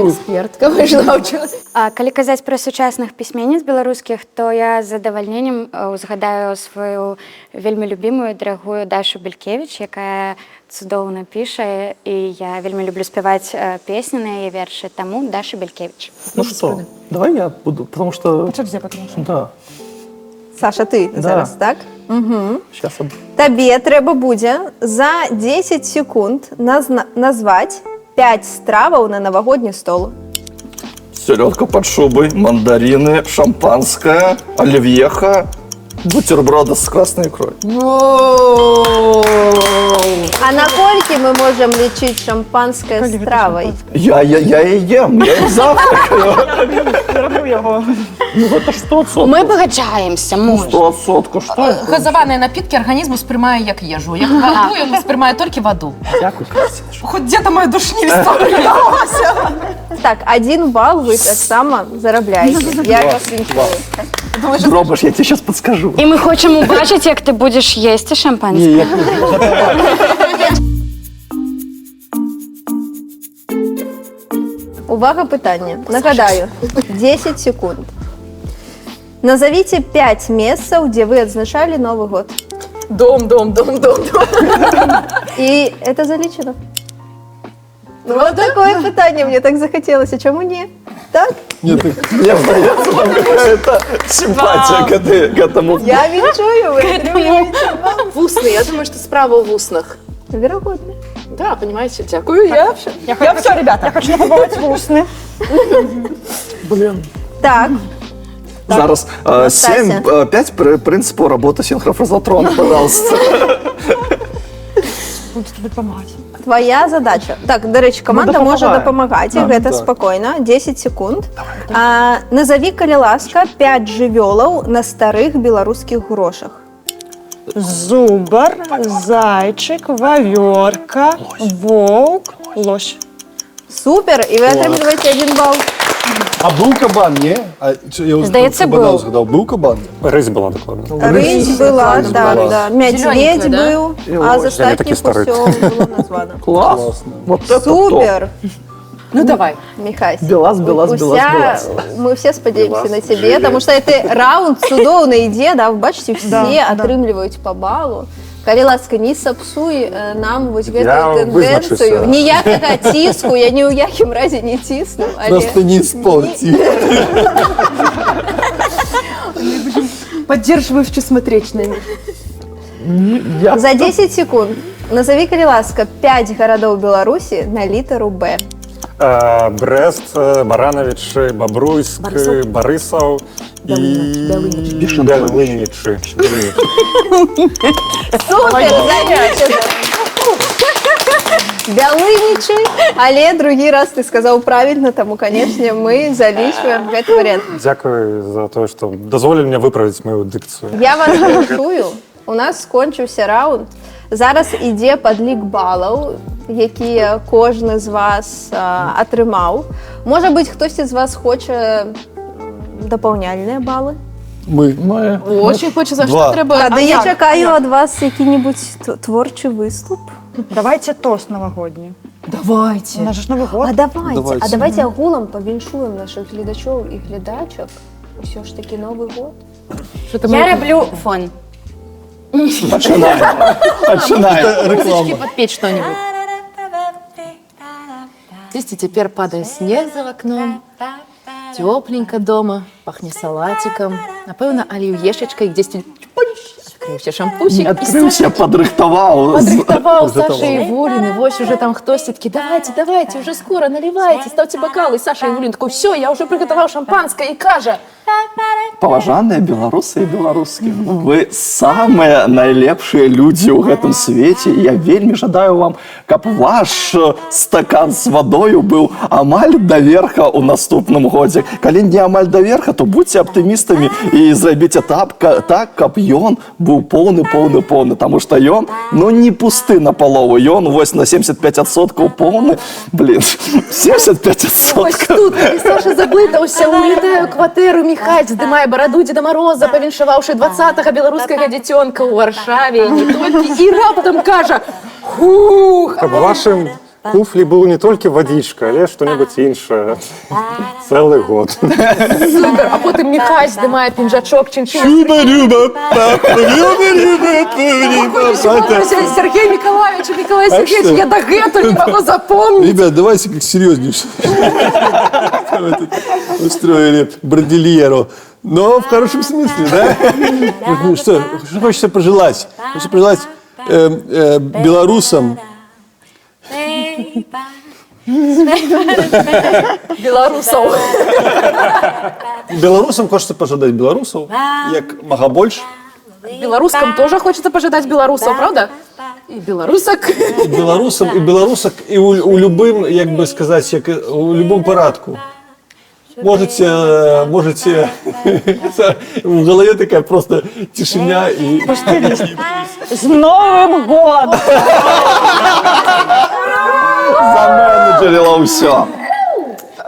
экспертка вийшла вчора? А калі казаць пра сучасных пісьменніц беларускіх, то я з задавальненнем узгадаю сваю вельмі любімую дарагую Дашу Белькевіч, якая цудоўна піша, і я вельмі люблю спяваць песні на яе вершы, таму Даша Белькевіч. Ну что, давай я буду, потому что... Подожди, потому что... Да, Саша, ты Да. зараз, так? сейчас... Табе трэба будзе за 10 секунд назваць 5 страваў на навагодні стол. Селедка под шубой, мандарины, шампанское, оливьеха, бутерброды с красной икрой. А наколькі мы можам лічыць шампанскае стравай? Я и ем, я и завтракаю. Я роблю его. Ну это что, сотка? Мы пагаджаемся, можна. Что, сотка, что? Газаваныя напіткі арганізм успрымае як ежу. Як ваду ён успрымае толькі ваду. Дякую, Кристина. Хоць дзе-то моя душнілість передалася. Так, 1 бал вы таксама зарабляеце. Я вас віншую. Робиш, я тебе сейчас подскажу. І ми хочемо убачити, як ти будеш їсти шампанське. Увага, пытанне. Нагадаю, 10 секунд. Назовите 5 месцаў, дзе вы адзначалі Новы год. Дом. І это залічана. Ну, вот такое пытанне мне так захацелася. Чаму не? Так? Мне здається, там какая-то симпатия к этому. Я віншую, вы атрымліваеце бал. Вусны, я думаю, что справа в вуснах. Верагодна. Да, понимаете, дякую, я. Я все, ребята. Я хочу попробовать вкусные. Блин. Так, Зараз Настасья. 5 принципов работы синхрофразотрона, пожалуйста. Буду тебе помогать. твоя задача. Так, до речі, команда може дапамагаем. допомагати, гэта спокойно, 10 секунд. Назови, калі ласка, 5 жывёлаў на старых беларускіх грошах. Зубар, зайчик, ваверка, волк, лось. Супер, і ви отримуєте 1 бал. А був кабан, ні? Здається, був. Згадав. Був кабан? Рись була докладно. Рись була, да. Медведь Зелененькая, да? був, а з Я не такий остатніх старий. усього було названо. Класс. Вот это топ. Супер, Ну давай. Михась. Белаз, белаз, белаз, белаз. Мы все спадзяемся на тебе, потому что это раунд цудоўна ідзе, да, вы бачите, все атрымліваюць по балу. Калі ласка, не сапсуй нам вось гэтую тэндэнцыю. вызначуся. Ніякага ціску, я ні ў якім разе не цісну. Просто не спорьте. Поддерживающий смотреть на них. За 10 секунд назови, калі ласка, 5 гарадоў Беларусі на літару Б. Брест, Баранович, Бобруйск, Борисов и Бялыничи. Супер, залічана. Бялынічы, але другі раз ты сказаў правильно, таму, канечне, мы залічваем гэты варыянт. Дякую за то, что дозволили мне выправить мою дикцию. Я вас віншую. У нас скончыўся раунд. Зараз ідзе падлік балаў, якія кожны з вас атрымаў. Можа быць, хтосьці з вас хоча дапаўняльныя балы? Мы. Очень хочется, Два. что треба. Тады я чакаю ад вас які-небудзь творчы выступ. Давайте тост новогодний. У Давайте. нас же ж Новый год. Давайте агулам павіншуем нашых гледачоў і гледачак. Усё ж таки Новы год. Я роблю фон. Начинаем. Музычки подпеть что-нибудь. Видите, теперь падает снег за окном. Тепленько дома, пахнет салатиком. Напевно, оливьешечкой, где открывся шампусик. Открылся, подрыхтовал. Подрыхтовал Саша Ивулин, и вось уже там хтось такие, давайте, уже скоро, наливайте, ставьте бокалы. И Саша Ивулин такой, все, я уже приготовил шампанское, и кажа, Паважаныя беларусы і беларускі. Вы самыя найлепшыя людзі ў гэтым свеце. І я вельмі жадаю вам, каб ваш стакан з вадою быў амаль да верха ў наступным годзе. Калі не амаль да верха, то будьце аптымістамі і зрабіце так, каб ён быў поўны. Таму што ён, не пусты на палову. Ён вось на 75% поўны. Блин, 75%. Ось тут, Саша заблытаўся, улетаю кватэру, Міхась здымае бараду Дзеда Мороза, павіншаваўшы 20-го беларускага дзіцёнка ў Варшаве, не толькі, і раптам кажа: «Хух!» Каб вашым куфлі был не толькі вадичка, але што-небудзь іншае. Цэлы год. Супер, а потым Міхась здымае пінжачок, чынчына. Сергей Сергеевич, я дагэтуль не могу запомнить. Ребят, давайте как серьезнейше. Устроили бродильеру. Но в хорошем смысле, да? Что хочется пожелать? Хочется пожелать белорусам. Белорусов. Белорусам хочется пожелать белорусов, як мага больше. Белорускам тоже хочется пожидать белорусов, правда? И белорусок. И белорусам, и белорусок, и у любым, як бы сказать, як у любом порядку. Можете, в голове такая просто тишина и... З Новым годом! Заменеджерила ўсё.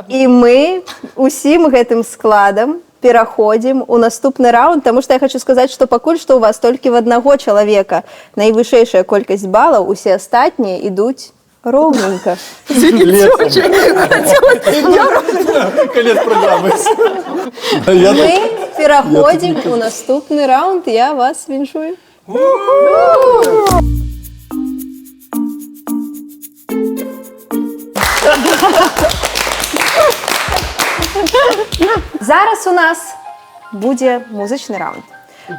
І мы усім гэтым складам пераходзім у наступны раунд, таму што я хочу сказаць, што пакуль што у вас толькі в аднаго чалавека найвышэйшая колькасць балаў, усе астатнія ідуць роўненька. Конец программы. Мы пераходзім у наступны раунд, я вас віншую. Зараз у нас будзе музычны раунд.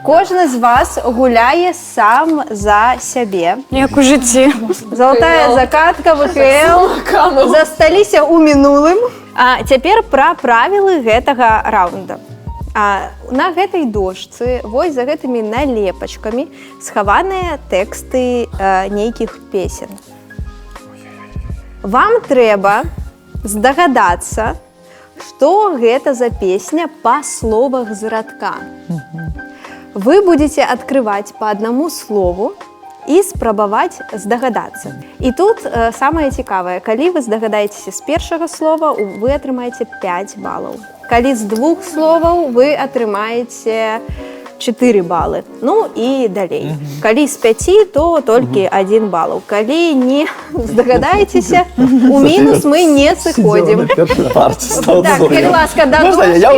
Кожны з вас гуляе сам за сябе. Як у жыцці. Залатая закатка, ВХЛ засталіся ў мінулым. А цяпер пра правілы гэтага раунда. На гэтай дошцы, вось за гэтымі налепачкамі, схаваныя тэксты нейкіх песен. Вам трэба здагадацца, што гэта за песня па словах з радка. Вы будете открывать по одному слову и спрабаваць здагадацца. І тут самае цікавае, калі вы здагадаецеся з першага слова, вы атрымаеце 5 балаў. Калі з 2 словаў, вы атрымаеце 4 балы. Ну і далей. Калі з 5, то толькі 1 балаў. Калі не здагадаецеся, у мінус мы не сыходзім. Так, калі ласка, да дошки. Я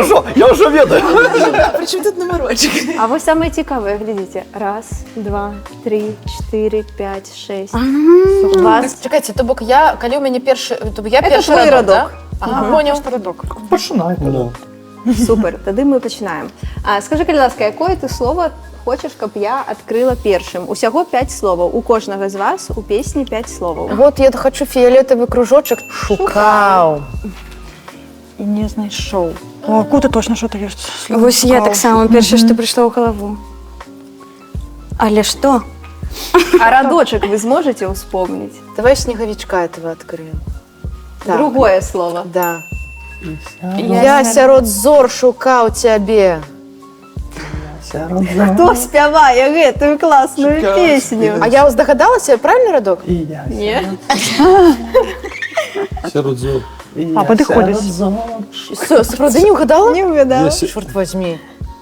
ўжо ведаю. Причем тут номерочек? А вось самае цікавае, глядзіце. 1, 2, 3, 4, 5, 6. Вас... Чекайте, то бок я, калі у мяне першы... Я Это першы твой радок, радок. да? Ага, понял. Пачынай. Супер, тады мы пачынаем. Скажы, калі ласка, якое ты слово хочаш, каб я адкрыла першым? Усяго 5 словаў. У кожнага з вас у песні 5 словаў. Вот я хочу фіолетовый кружочек. Шукаў. І не знайшоў. О, куды точно что-то ёсць. Вось я таксама першае, што прыйшло ў галаву. Але што? А радочак вы зможаце ўспомніць? Давай снеговичка этого откроем. Другое слово. Да. Я сярод зор шукаў цябе. Хто спявае гэтую класную песню? А я здагадалася, правильно радок? І я. Не. Сярод зор. А, падыходзіць. Сапраўды не угадала? Не угадала. Чорт возьми.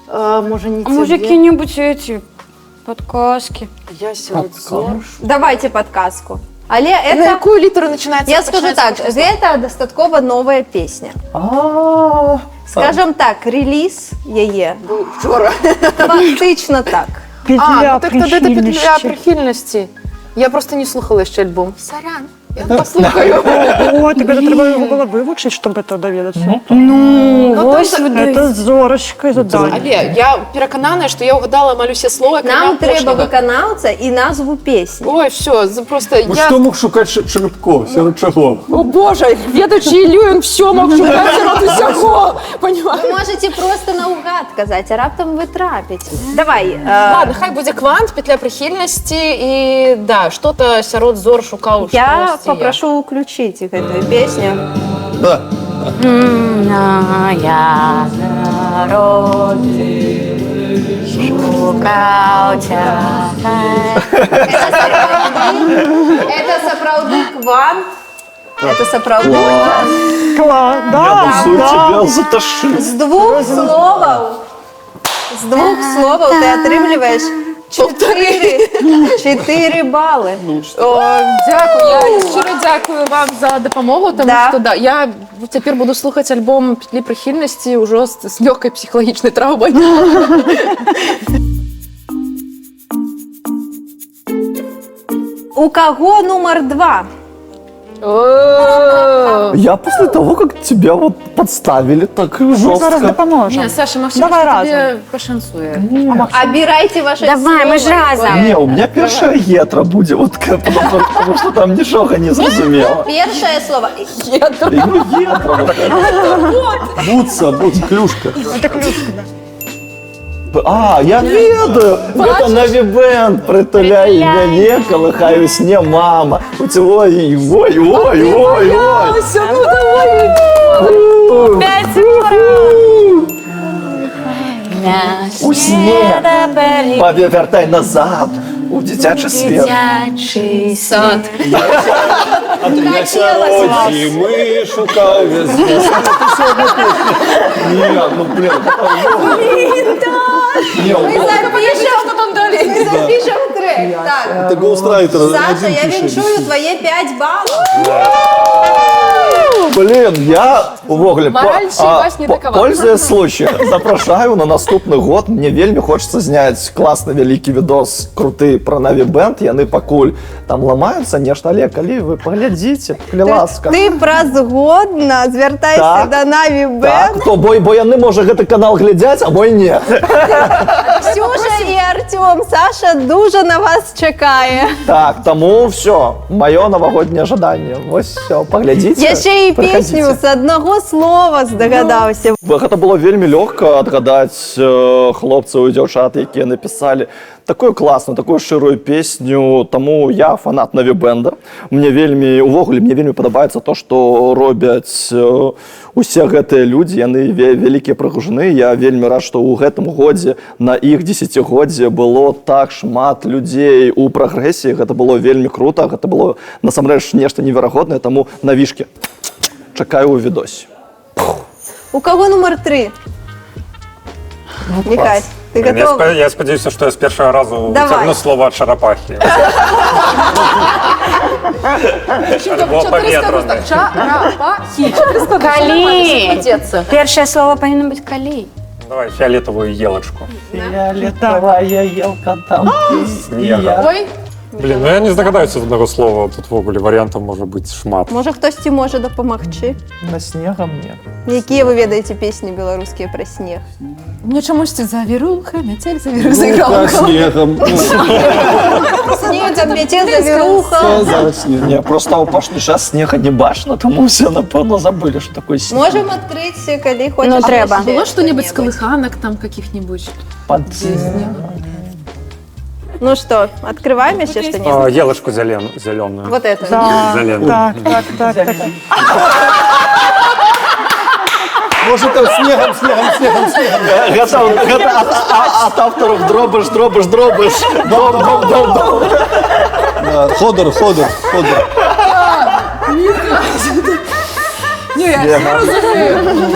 Можа не А може які-небудзь эти подказки? Я сярод зор. Давайте подказку. Але На это... якую літару начинается? Я скажу так, гэта дастаткова новая песня. Скажем так, релиз яе Вчора. фактычна так. Петля Так тоді це петля прихильнощі. прихильності. Я просто не слухала ще альбом. Сорян. Я послухаю. О, тебе это треба його голови вивчити, щоб це довідатися. Ось Це зорочка задання. Але я переконана, що я угадала малюся слово. Нам треба виконавця і назву пісні. Ой, все, просто Ну, я... що мог шукати Черепко? Серед чого? О боже, ведучи Ілю, він все мог шукати серед усього. Понимаєш? Ви можете просто наугад казати, а раптом ви трапите. Давай. Ладно, хай буде квант, петля прихильності і да, що-то серед зор шукав. Я попрошу включить эту песню. Да. Я народи шукав тебе. Это сапраўды квант. Это сапраўды Клас, да, Тебя затошит. З двох словаў ти отримлюєш 4 бали. О, дякую, я щиро дякую вам за допомогу, тому що да, я тепер буду слухати альбом «Петлі прихильності» уже з легкою психологічною травмою. У кого номер 2? Я после того, как тебя вот подставили так Ми зараз жестко. допоможемо. Ні, Саша, Максим, Давай тобі разом. пошансує. Обирайте ваше Давай, ми ж слово. разом. Не, у меня першая гетра будет, вот, потому что там ничего не зрозумело. Перше слово. Ну, гетра. Бутса, клюшка. А, я ведаю! Это Навибенд, притуляй мене, колыхаю сне, мама. У тебя, ой. Все, ну давай. У сне. Повертай назад. У дитячий свет. Дитячий сад. Я сьогодні ми шукав везде. Не, ну блин. Ми запишемо трек. Так. Це гоустрайтер. Саша, я віншую твоє 5 балів. Блин, я увогуле, Мораль всей басни такова. пользуясь случаем, запрошаю на наступный год. Мне вельми хочется снять классный великий видос, крутый про Навибенд. Яны пакуль там ламаюцца нешта, але калі вы поглядзіце, калі ласка. Ти прозгодна звертайся Так. до Наві Так, Бенд. то бо яны можа гэты канал глядзяць, а мой не. Ксюша і Артем, Саша дуже на вас чекає. Так, тому все, моё новогоднее жаданне. Вось все, поглядзіце. Я ще і прыходзіце. пісню з одного слова здогадався. Гэта было вельмі лёгка адгадаць хлопцаў і дзяўчат, якія напісалі такую класную, такую шчырую песню. Таму я фанат Навибенда. Мне вельмі падабаецца то, што робяць усе гэтыя людзі, яны вялікія прыгожаны. Я вельмі рад, што ў гэтым годзе на іх 10годдзе было так шмат людзей у прагрэсіі. Гэта было вельмі крута, гэта было насамрэч нешта неверагоднае, таму навішкі чакаю ў відосе. У кого номер 3? Михась, ти готовий? Я сподіваюся, що я з першого разу Давай. витягну слово от Шарапахи. Альбо повітряний. Чарапахи. Калі. Перше слово повинно бути калі. Давай фіолетову єлочку. Фиолетовая елка там. Снега. Ой, Блін, ну я не здогадаюся з одного слова. Тут в ogóle варіантів може бути шмат. Може хтось може допомогти? На снегом нет. Які ви ведаєте пісні білоруські про сніг? мне чомусь завіруха, метель завіруха, заіграла. Снегом. Сніг там метель завіруха. Не, просто ў апошні час снега не бачно, тому все, напевно, забыли, що такое снег. Можемо відкрити, коли хочеш. Ну, треба. Было что-нибудь с колыханок там каких-нибудь? Под... Ну что, открываем еще что-нибудь? Єлочку зеленую. Вот это. Зеленую. Так. Може там снегом. Гэта от авторов дробиш. Ходор.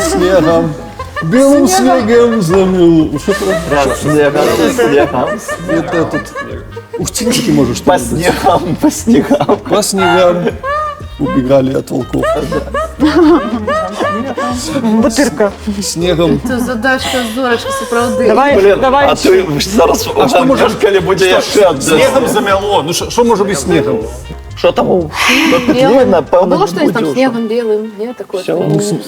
Снегом. Белым снегом замело. Что это? Снегом. Это тут. Ухтинский можешь. По снегам. По снегам убегали от волков. Бутырка. Снегом. Это задачка зорочки, сапраўды. Давай, давай. А ты зараз що може- калі будзе яшчэ Снегом замело. Ну что может быть снегом? Що там? Было что-нибудь там снегом белым? Нет, такое? Всё.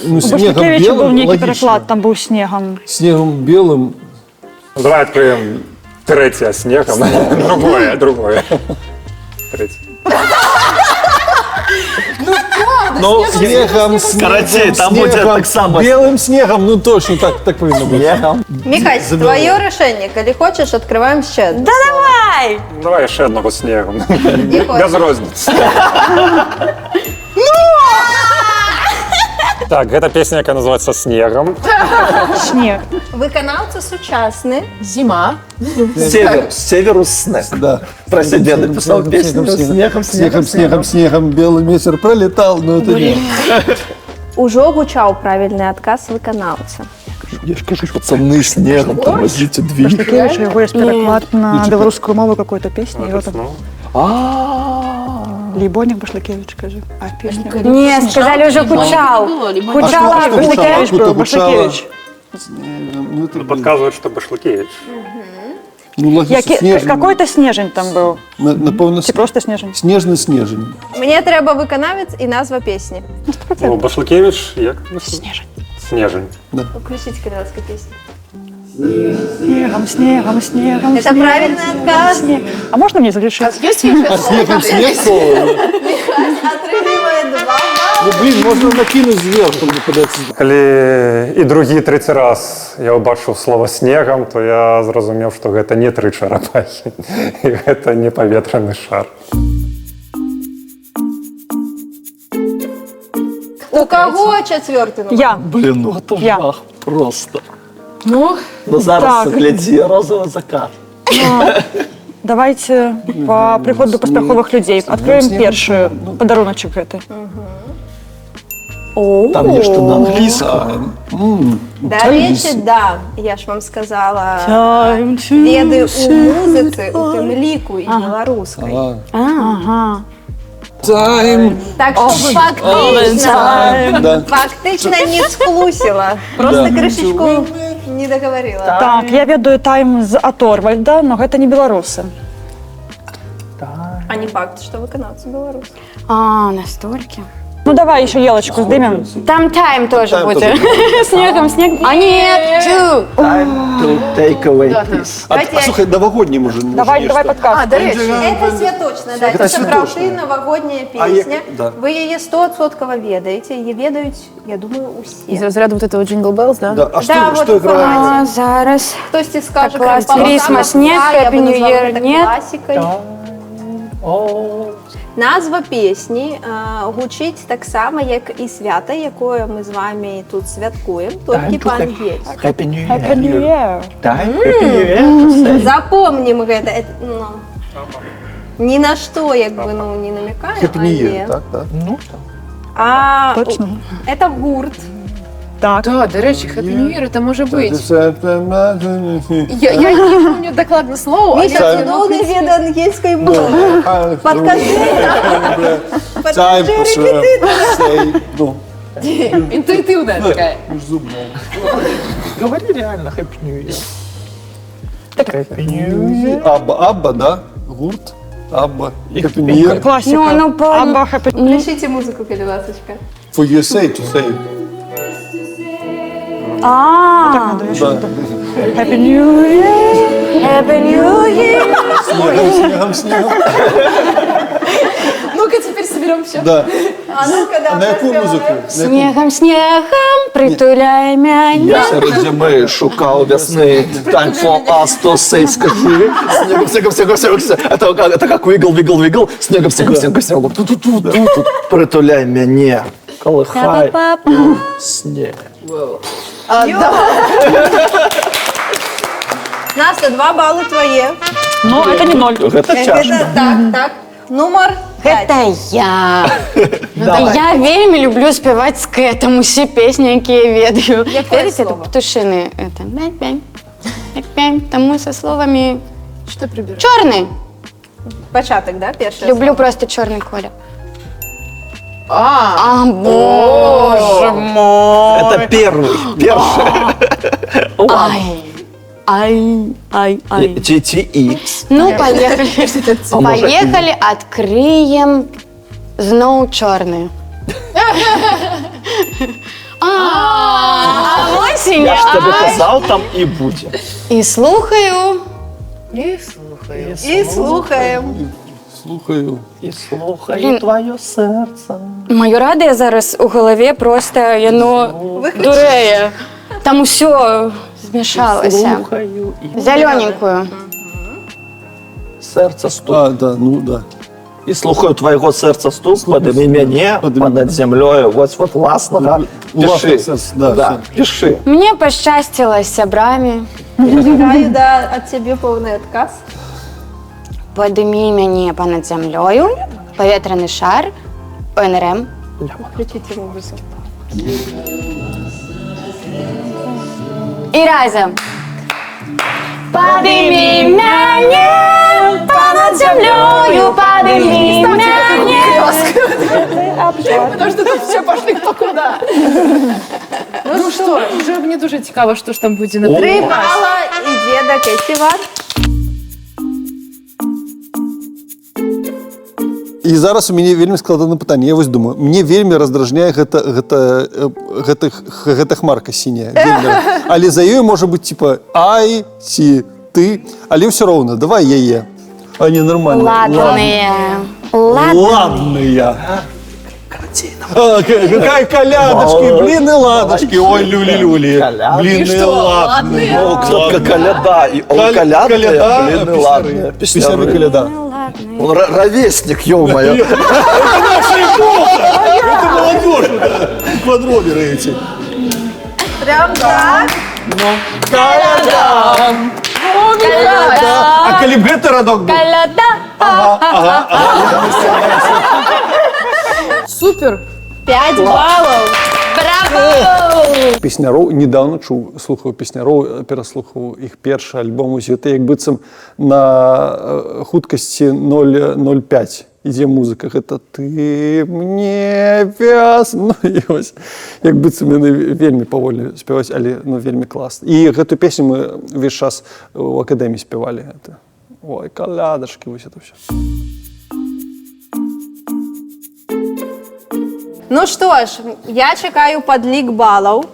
Ну, У снегом Башлыкевича белым був некий логично. переклад, там був снігом. Снегом белым. Давай откроем третье снегом. Другое. Третье. Но снегом, Короче, там будет так само. Белым снегом, ну точно, так повинно бути. Снегом. Михась, твоє рішення. Коли хочеш, відкриваємо ще. Да давай! Давай ще одного снегом. Якого? Без розницы. Так, гэта песня, яка называется «Снегом». Сніг. Виконавці сучасні. Зима. Северус снег. Да. Прости, дед написал песню Снегом, белый ветер пролетал, но это не. Ужо гучав правильний отказ виконавця. Я ж кажу, пацаны, снегом, помогите двигать. Башлыкевич, його є переклад на білоруську мову какой-то пісні. Його там Лейбоник Башлыкевич, каже. А пісню? Нет, сказали уже Кучал. Кучал, А что Башлыкевич Кучал? був, Башлыкевич. Ну, это, Подсказывают, что Башлыкевич. ну, логично, снежный. Какой-то снежень там був. Напевно, Чи просто снежень? снежный снежень. Мені треба виконавець і назва пісні. Ну, Башлыкевич, як? Снежень. Снежень. Включіть, будь ласка, пісню. Снегом, снегом, снегом. Це правильний отказ. А можна мені залишити? Есть еще Снегом снег слово. Отримує 2 бали. Ну, блин, можно накинуть сверху, не податься. Коли і другий третій раз я побачив слово «снегом», то я зрозумів, що гэта не 3 чарапахи, і гэта не паветраны шар. У кого четвертий номер? Я. Блин, ну это Я. жах просто. Ну, Ну зараз Так. гляди, розовый закат. Давайте по приходу поспяховых людей откроем першую подаруночек гэты. Там є що на англійському. До речі, да, я ж вам сказала, веды у музиці, у тим ліку і білоруської. Ага. Time. Так що фактично не схлусила, просто кришечку не договорила. Так, я ведаю тайм з Аторвальда, но гэта не беларусы. А не факт, що виконавці білоруси. А, настолько. Ну давай еще елочку сдымем. Там тайм тоже Time будет. Снегом, снег. А нет, two. Time to take away peace. А слухай, новогодний може. Давай подкаст. до речі. Це святочна, да, це справді новогодня А пісня. як- да. Ви її 100% ведаєте, її ведають, я думаю, из усі. разряда вот этого Jingle Bells, да? Да, а Да, вот что играет? А, зараз. Хтось скаже, Так, клас. «Полоса Christmas, Москва», нет, я би Happy New назвала Year, це нет. класикою. Назва пісні гучить так само, як і свято, яке ми з вами тут святкуємо, тільки по-англійськи. Happy New Happy Year. New Year. Так, Happy New Year. Запомним це, ну, ні на що, якби, ну, не намікаємо, Happy New Year, так, так. Ну, А Точно. це гурт. Так. Да, до речі, Happy New Year, это может быть. Це- Я не помню докладно слово. Міша, чудово не веде англійської мови. Подкажи. Time Подкажи to репетитор. say, ну, Интуитивная такая. говори реально Happy New Year. Happy New Year. Абба, да? Гурт, Абба, Happy New Year. Классика. Ну, по... Абба, Happy Включите музику, будь ласочка. For USA to say. А, Да. Happy New Year. Happy New Year. Снегом. Ну-ка теперь соберем все. Да. А ну-ка, А на яку музику? На яку? Снегом, снегом, притуляй меня. Я серед зими шукав весни. Time for us to say, скажи. Снегом. Это как вигл. Снегом. Тут. Притуляй мене. Колихай сніг. Настя, 2 бали твоє. Ну, это не 0. Гэта тяжко. Так. Номер 5. Это я. Я вельми люблю співати з кетом усі пісні, які я ведаю. Яке Верите, це слово? птушини. Это бянь-бянь. Бянь-бянь. Тому со словами Что приберем? чорний. Початок, да, перше? Люблю просто чорний колір. А, А, боже мой. Это первый. Ай. TTX. Ну, поехали. А може, Поехали, открыем зноу чорний. Осінь. Я ж тобі казав, там і буде. І слухаю. І слухаємо. Слухаю. І слухаю твоє серце. Мою радіо зараз у голові просто, дуреє. Там усе змішалося. Слухаю і Зелененькую. серце стук. А, да, ну да. І слухаю твоєго серця стук, подими мене понад землею. Ось власного. Пиши. Да, Пиши. Мені пощастило з сябрами. Чекаю, да, от тебе повний отказ. Подими мене понад землею. Повітряний шар. ОНРМ. Включите музику. І разом. Подими мене понад землею, подими мене. Потому что тут все пошли кто куда. Ну что, вже мені дуже цікаво, що ж там буде на 3 бала іде до Кестівар. І зараз у мяне вельмі складанае пытанне. Я вось думаю, мне вельмі раздражняе гэта хмарка сіняя. Але за ёю можа быць типа ай ці ты, але ўсё роўна, давай яе. А не нормально. Ладные. Ладные. Какая колядочки, блин и ладочки. Ой, люли-люли. Блин и ладные. Ну, кто-то коляда, и он колядная, блин, и ладная. Песняры коляда. Он ровесник, ё-моё. Это наша эпоха. Это молодежь. Квадроберы эти. Прям так. Коляда. А коли б гэта радок был? Коляда. Супер. 5 балів. Песняроў недавно слухаў песняроў, пераслухаў іх першы альбом, гэта як быццам на хуткасці 0,05 ідзе музыка, гэта ты мне вясну, як быццам яны вельмі павольна спяваць, але вельмі класна. І гэту песню мы увесь час у акадэміі спявалі. Ой, калядачкі, вось это ўсё. Ну што ж, я чекаю падлік балаў.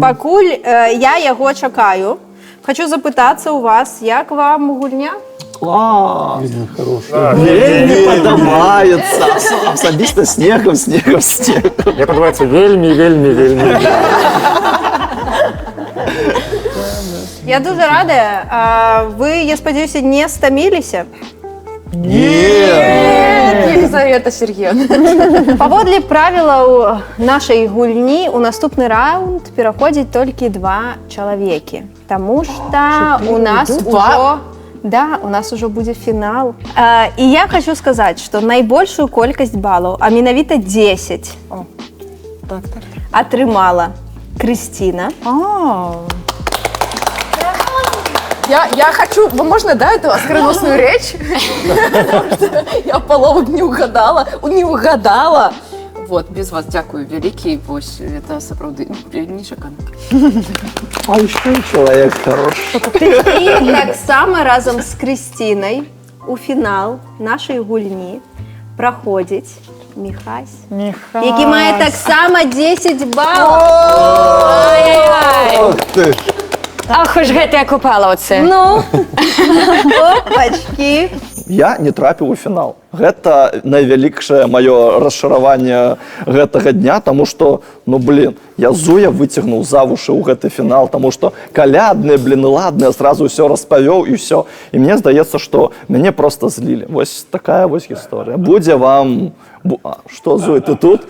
Пакуль я яго чакаю, хочу запытацца ў вас, як вам гульня? Класс. Вельмі падабаецца. Асабіста снегам. Мне подобаецца вельмі. Я дуже рада. Ви, я спадзяюся, не стаміліся? Елизавета Сергеевна. Паводле правілаў нашай гульні у наступны раунд пераходзіць толькі 2 чалавекі. Таму што у нас ужо... Да, у нас ужо будзе фінал. І я хочу сказаць, што найбольшую колькасць балаў, а менавіта 10, атрымала Крысціна. Я хочу, можно, да, эту оскароносную речь? Я половок не угадала. Вот, без вас дякую, великий, вось, это сапраўды не шаканка. А еще человек хороший. І таксама разам з Крысцінай у фінал нашай гульні праходзіць Міхась, які мае таксама 10 балаў. Ах, уж гэтыя купалаўцы. Ну, опачкі. Я не трапіў у фінал. Гэта найвялікшае маё расчараванне гэтага дня, таму што, я Зоя выцягнуў за вушы ў гэты фінал, таму што калядныя, ладныя, сразу ўсё распавёў і ўсё. І мне здаецца, што мяне проста злілі. Вось такая вось гісторыя. Будзе вам... Што, Зой, ты тут?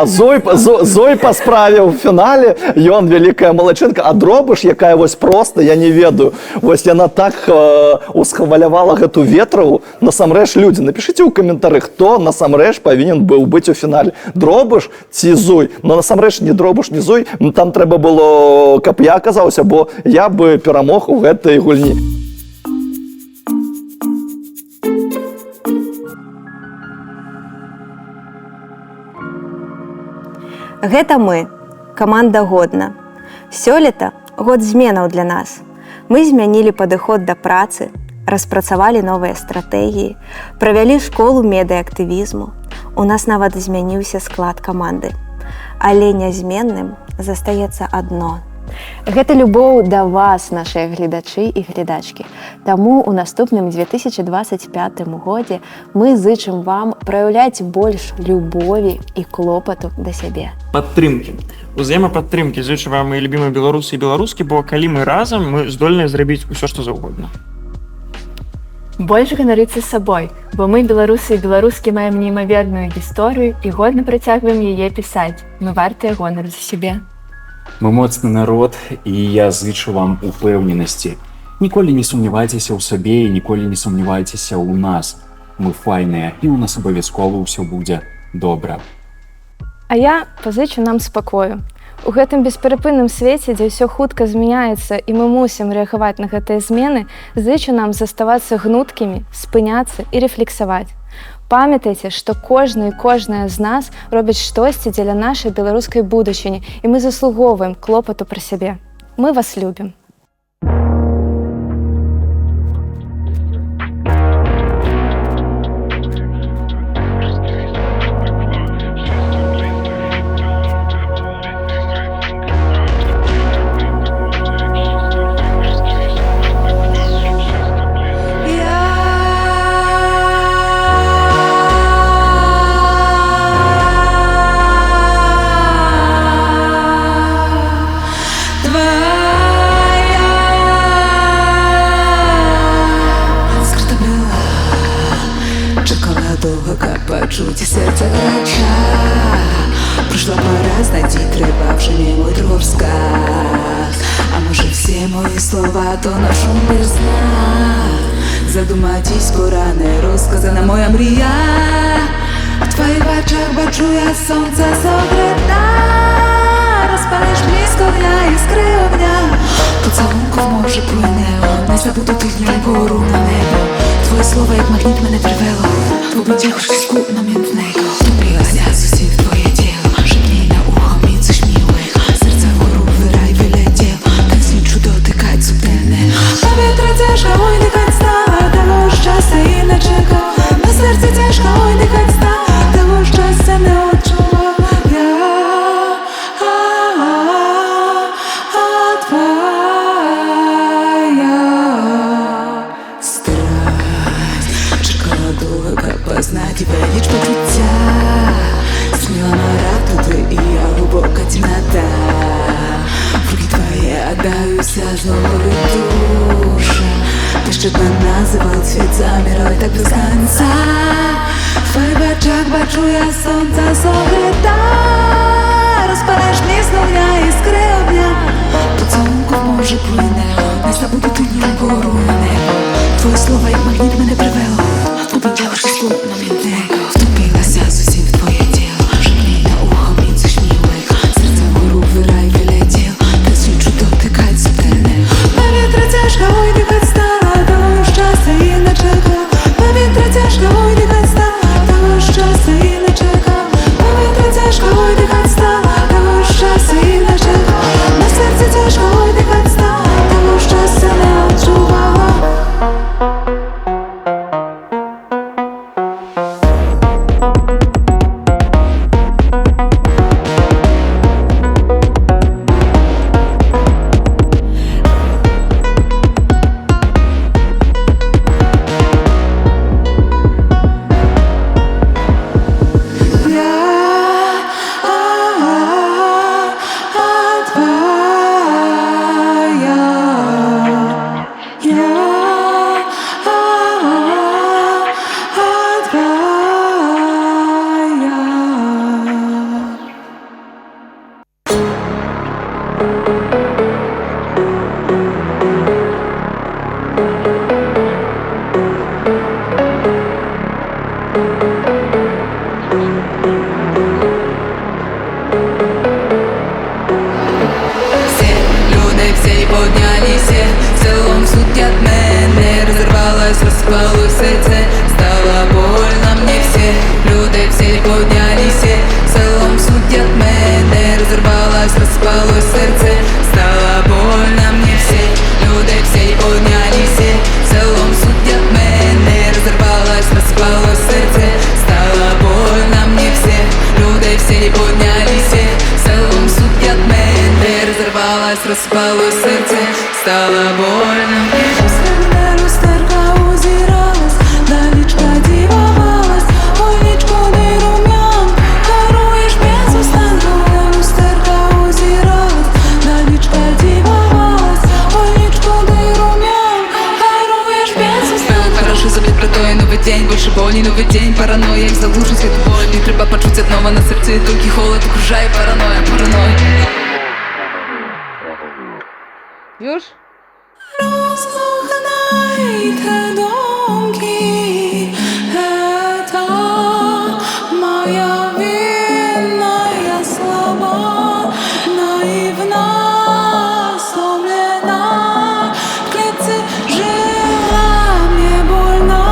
Зой па справе ў фінале, ён вялікая малачынка, а Дробыш, якая вось проста, я не ведаю. Вось яна так усхвалявала гэту ветраву. Насамрэч, людзі, напішыце ў каментары, хто насамрэч павінен быў быць у фінале. Дробыш ці Зой? Но насамрэч не Дробыш, не Зой. Там трэба было, каб я аказаўся, бо я бы перамог у гэтай гульні. Гэта мы, каманда годна. Сёлета год зменаў для нас. Мы змянілі падыход да працы, распрацавалі новыя стратэгіі, правялі школу медыяактывізму. У нас нават змяніўся склад каманды. Але нязменным застаецца адно. Гэта любоў да вас, нашыя гледачы і гледачкі. Таму у наступным 2025 годзе мы зычым вам праяўляць больш любові і клопату да сябе. Падтрымкі. Узаемападтрымкі зычу вам і любімыя беларусы і беларускі, бо калі мы разам, мы здольныя зрабіць усё, што заўгодна. Больш ганарыцца сабой, бо мы, беларусы і беларускі, маем неймаверную гісторыю і годна працягваем яе пісаць. Мы вартыя гонару за сябе. Мы моцны народ, і я зычу вам упэўненасці. Ніколі не сумнявайцеся ў сабе і ніколі не сумнявайцеся ў нас. Мы файныя, і ў нас абавязкова ўсё будзе добра. А я пазычу нам спакою. У гэтым бесперапынным свеце, дзе ўсё хутка змяняецца і мы мусім рэагаваць на гэтыя змены, зычу нам заставацца гнуткімі, спыняцца і рэфлексаваць. Памятайце, што кожны і кожная з нас робіць штосьці дзеля нашай беларускай будучыні, і мы заслугоўваем клопату пра сябе. Мы вас любім. Почуть сердце врача. Пришла пора знайти, треба вже не мой друг сказ. А може все мої слова, то на шум без знак. Задуматись пора, не розказана моя мрія. В твоїх очах бачу я сонце согрета. Розпалиш близько дня, іскри огня. Поцілунков може плине он. Не забуду тижні вгору на небо. Твої слова як магніт мене привело. В обличчях шиску намітnego. Втопилася з усіх в твоє тіло. Шепни на ухо, міциш милих. Серце вгору вирай вилетів. Так свічу дотикать субтильне. Повітря тяжко, ой, нехай стало. Того щастя і не чекав. На серці тяжко, ой, нехай стало. Того щастя не відчував я. Познать тебя лишь почуття. Сміла мара туди, і я глибока темнота. В руки твои отдаюся знову душа. Ты что-то называл цвет замирал так без конца. В твоих очах бачу я сонце согрета. Розпалиш вниз огня, іскри огня. Поцілунков може плине. Не забуду ти ні вгору на небо. Твої слова як магніт мене привело. В обличчях шиску намітnego. Втопилася з усім в твоє тіло. Шепни на ухо, міциш милих. Серце вгору вирай вилетів. Так свічу дотикать субтильне. Повітря тяжко, ой, нехай стало. Того щастя і не чекав. Повітря тяжко, ой, нехай стало. Того щастя і не чекав. Повітря тяжко, ой, нехай стало. Того щастя і не чекав. На серці тяжко, ой, нехай стало. Того щастя не відчувала. більше болі, новий день, параноя, як заглушить світ боль. Не треба почути одного на серці, тільки холод окружає параноя, параноя. Już? Rozkochaj te domki, to moja wina, ja słaba, naiwna, stомлена, w klatce żyła mnie bolna.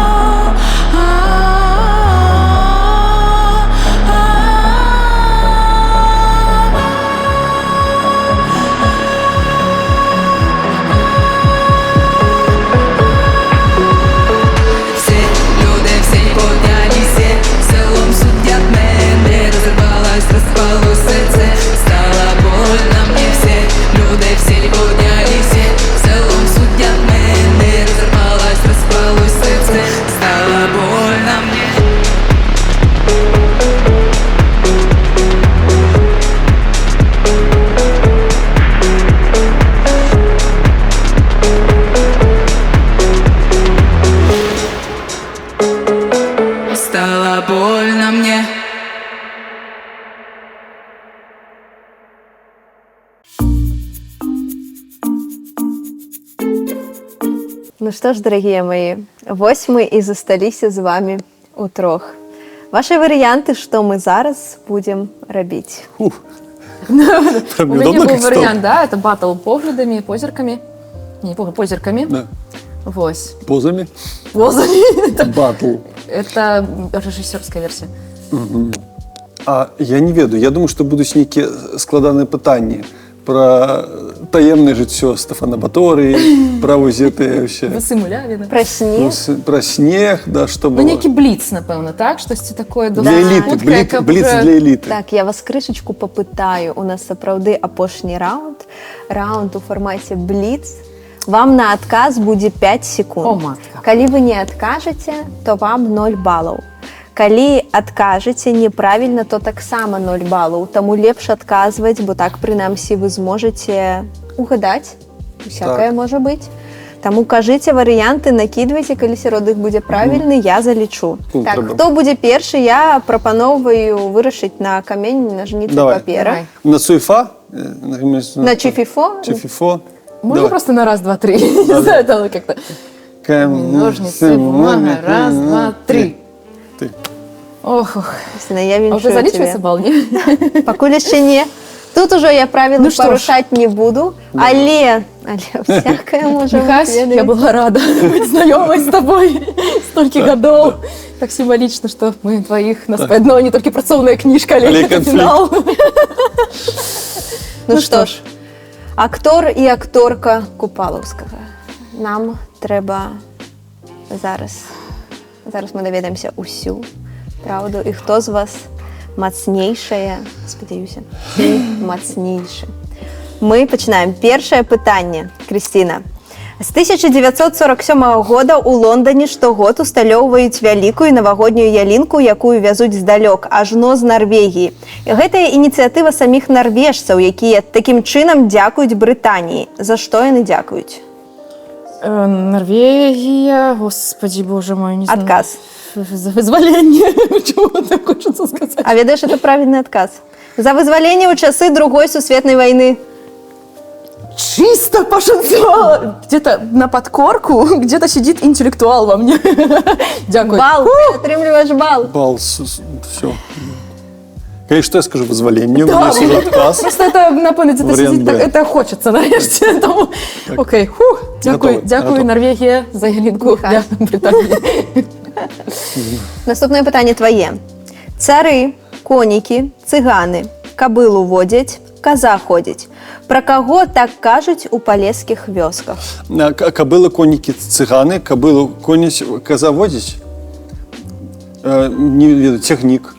Распалось сердце, стало больно мне. Все люди, все не поднялись, все в целом судят мене. Разорвалось, распалось сердце, стало больно мне. Стало больно мне. Ну что ж, дорогие мои, вось мы і засталіся з вами утрох. Ваші варіанти, що ми зараз будемо робити? У меня был вариант, да, это батл поглядами, позерками. Не, позерками. Да. Вось. Позами? Позами. Батл. Это режиссерская версия. А я не ведаю. Я думаю, що будуть нейкія складаныя пытанні про таемное жыццё Стефана Баторыі, про вось гэтыя ўсе. Высы Мулявіна. Про снег. Про снег, да, што Ну, было. некий бліц, напевно, так? Штосьці такое Для эліты, бліц для эліты. Так, я вас крышечку попытаю. У нас сапраўды апошні раунд. Раунд у фармаце бліц. Вам на адказ будзе 5 секунд. О, матка. Калі вы не адкажаце, то вам 0 балаў. Калі адкажаце неправільна, то таксама 0 балаў. Таму лепш адказваць, бо так, прынамсі, вы зможаце угадаць. Усякае Так. можа быць. Таму кажыце варыянты, накідвайце, калі сярод іх будзе правільны, я залічу. Ну, Так, трэба. хто будзе першы, я прапаноўваю вырашыць на камень, ножніцы, Давай. папера. На цуйфа? На чифифо? Чифифо. Можно Давай. просто на раз, два, три? Не знаю, это как-то. Ножницы, бумага, раз, два, три. Ты. Ох, ох. Кристина, я А віншую уже залічується тебе. бал, ні? Пакуль яшчэ не. Тут ужо я правілы Ну што ж. парушаць не буду, але всякое можа Михась, быць, я была рада быть знакомой с тобой столько годов. Так символично, что мы двоих, нас по одной, не только працоўная книжка, але Але это конфликт. финал. Ну што ж, актор і акторка Купалаўскага. Нам трэба зараз мы даведаемся ўсю правду. І хто з вас мацнейшая, спадзяюся, ці мацнейшы. Мы пачынаем. Першае пытанне, Крысціна. З 1947 года ў Лондоне штогод усталёўваюць вялікую навагоднюю ялінку, якую вязуць здалёк, ажно з Нарвегіі. Гэтая ініцыятыва саміх нарвежцаў, якія такім чынам дзякуюць Брытаніі. За што яны дзякуюць? Норвегия, господи, боже мой, не знаю. Адказ. За вызволение, чего так хочется сказать. А ведаеш, это правильный адказ. За вызваление ў часы Другой сусветнай войны. Чисто пошутила. Где-то на подкорку, где-то сидит интеллектуал во мне. Дякую. Бал, ты атрымліваеш бал. Бал, все. Конечно, я скажу вызволение, у Да, меня есть отказ. Просто это, напомнить, это Вариант сидит, Б. это хочется, наверное. Тому... Окей, дякую, Готовы, дякую, готовы. Норвегія, за ялинку для Британії. Наступне питання твоє. Цари, коніки, цигани, кабилу водять, коза ходять. Про кого так кажуть у полеських вёсках? Кобылы, конники, цыганы, кобылу, конец, коза водить? Не веду, цягнік.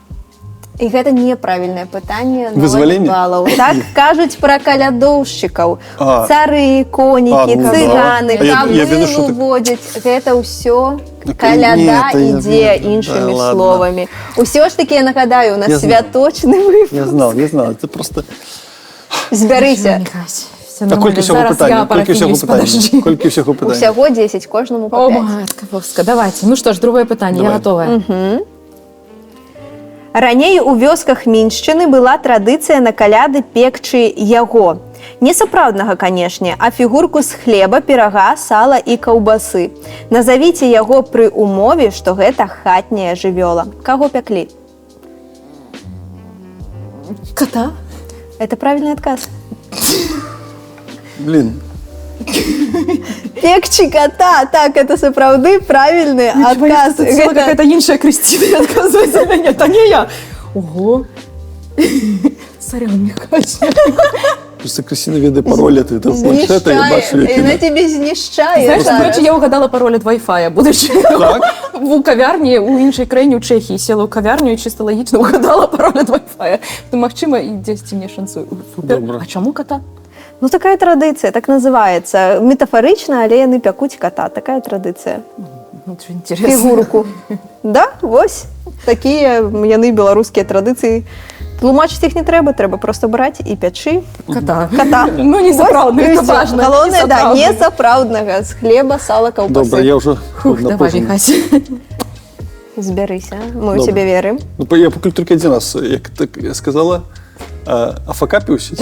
І гэта неправільнае пытанне. Вызваленне? Балаў. Так кажуць пра калядоўшчыкаў. А. Цары, конікі, ну да. цыганы, А я веду, що кабылу ти- водзяць. Гэта ўсё Так каляда ні, та я ідзе веду. іншымі Да, ладно. словамі. Усё ж таки, я нагадаю, у нас Я знал. святочны выпуск. Я знал, это просто... Збярыся. Все, все А нормально. колькі всього Зараз питання? я Колькі всього парафінюсь, питання? подожди. Колькі всього питання? Усяго 10, кожному по О, 5. матка Божка, давайте. Ну что ж, другое питание, я Давай. готовая. Раней у вёсках Міншчыны была традыцыя на каляды пекчы яго. Не сапраўднага, канешне, а фігурку з хлеба, пірага, сала і каўбасы. Назавіце яго пры умове, што гэта хатняя жывёла. Каго пяклі? Кота? Это правильный отказ. Блин. Пекчі кота, так, это сапраўды правильный отказ. Гэта какая-то іншая Кристина, я отказываюсь за меня, это не я. Ого. Сорян, Михаил. Просто Кристина ведае пароль от этого планшета, я бачу, и на як тебе знішчае. Знаешь, зараз. короче, я угадала пароль от Wi-Fi, будучи в кавярні у іншій країні, у Чехії, села у кавярню і чисто логічно угадала пароль от Wi-Fi. То, махчима, і десь мені шансує. Супер. Добре. А чому кота? Ну, такая традыцыя, так называецца. Метафарычна, але яны пякуць кота. Такая традыцыя. Очень интересно. Фігурку. Да, вось. Такія яны беларускія традыцыі. Тлумачыць іх не трэба, трэба просто браць і пячы Кота. кота. Ну, не сапраўдны, Вось, і это ўсё. важно. Галоўнае, да, Не не сапраўдны. сапраўднага, з хлеба, сала, каўбасы. Добре, я вже Фух, давай, напружений. Михась. Збярыся, мы ў Добре. цябе верым. Ну, я пакуль тільки один раз, як так я сказала, афакапіўся.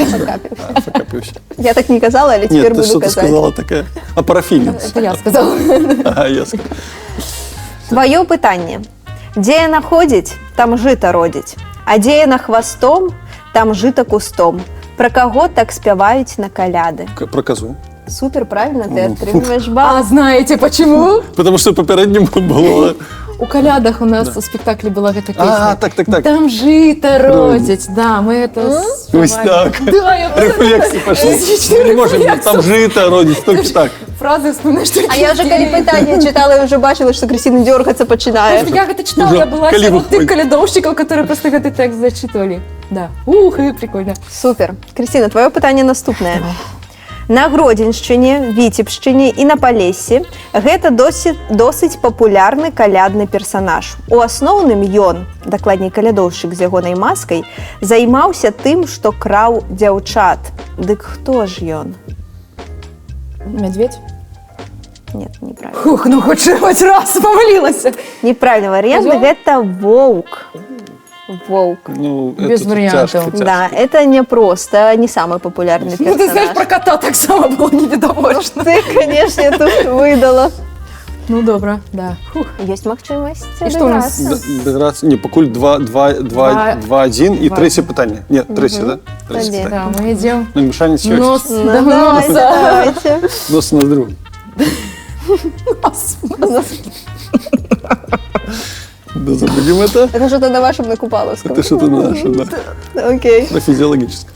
Афакапіўся. Я так не казала, але Нет, цяпер ты буду что-то казаць. сказала такая. Апарафінец. Это я сказала. Ага, я сказала. Твоё пытанне. Дзе яна ходзіць, там жыта родзіць. А дзе яна хвастом, там жыта кустом. Пра каго так спяваюць на каляды? Про козу. Супер, правильно, ты атрымліваешь бал. А знаете почему? Потому что попереднім було... У колядах у нас в спектакле была эта песня. так. Там жито родить. Да, мы это Ось так. Да, я Рефлексі пошли. Мы не можем, там жито родить, только так. фразы вспоминаешь, что А я вже коли питання читала, я вже бачила, що Кристина дергаться починає. Я это читала, я была Коли среди выходит. тых калядовщиков, которые просто этот текст зачитывали. Да. Ух, и прикольно. Супер. Кристина, твоє питання наступне. На Гродзеншчыне, Віцебшчыне і на Палессі гэта досыць папулярны калядны персанаж. У асноўным ён, дакладней калядоўшчык з ягонай маскай, займаўся тым, што краў дзяўчат. Дык хто ж ён? Медведь? Нет, неправильно. Ух, ну хоть раз помолилась. Неправильный вариант, Козёл? это волк. Волк. Ну, Без это вариантов. тяжко. Да, это не просто, не самый популярный Ну персонаж. ты знаешь, про кота так само было недовольно. Ты, конечно, тут выдала. Ну добро, да. Фух. Есть магчимость И что у нас? адыграцца. Не, покуль 2-1 і третє питання. Ні, третє, да? Третє Тоді. питання. Да, мы идем. Ну, Мішаня сьогодні. Нос Ну, до давайте, носа. давайте. Нос на друг. Да забудем это. Это что-то на вашем на Купаловском. Это что-то на нашем, да. Окей. На физиологическом.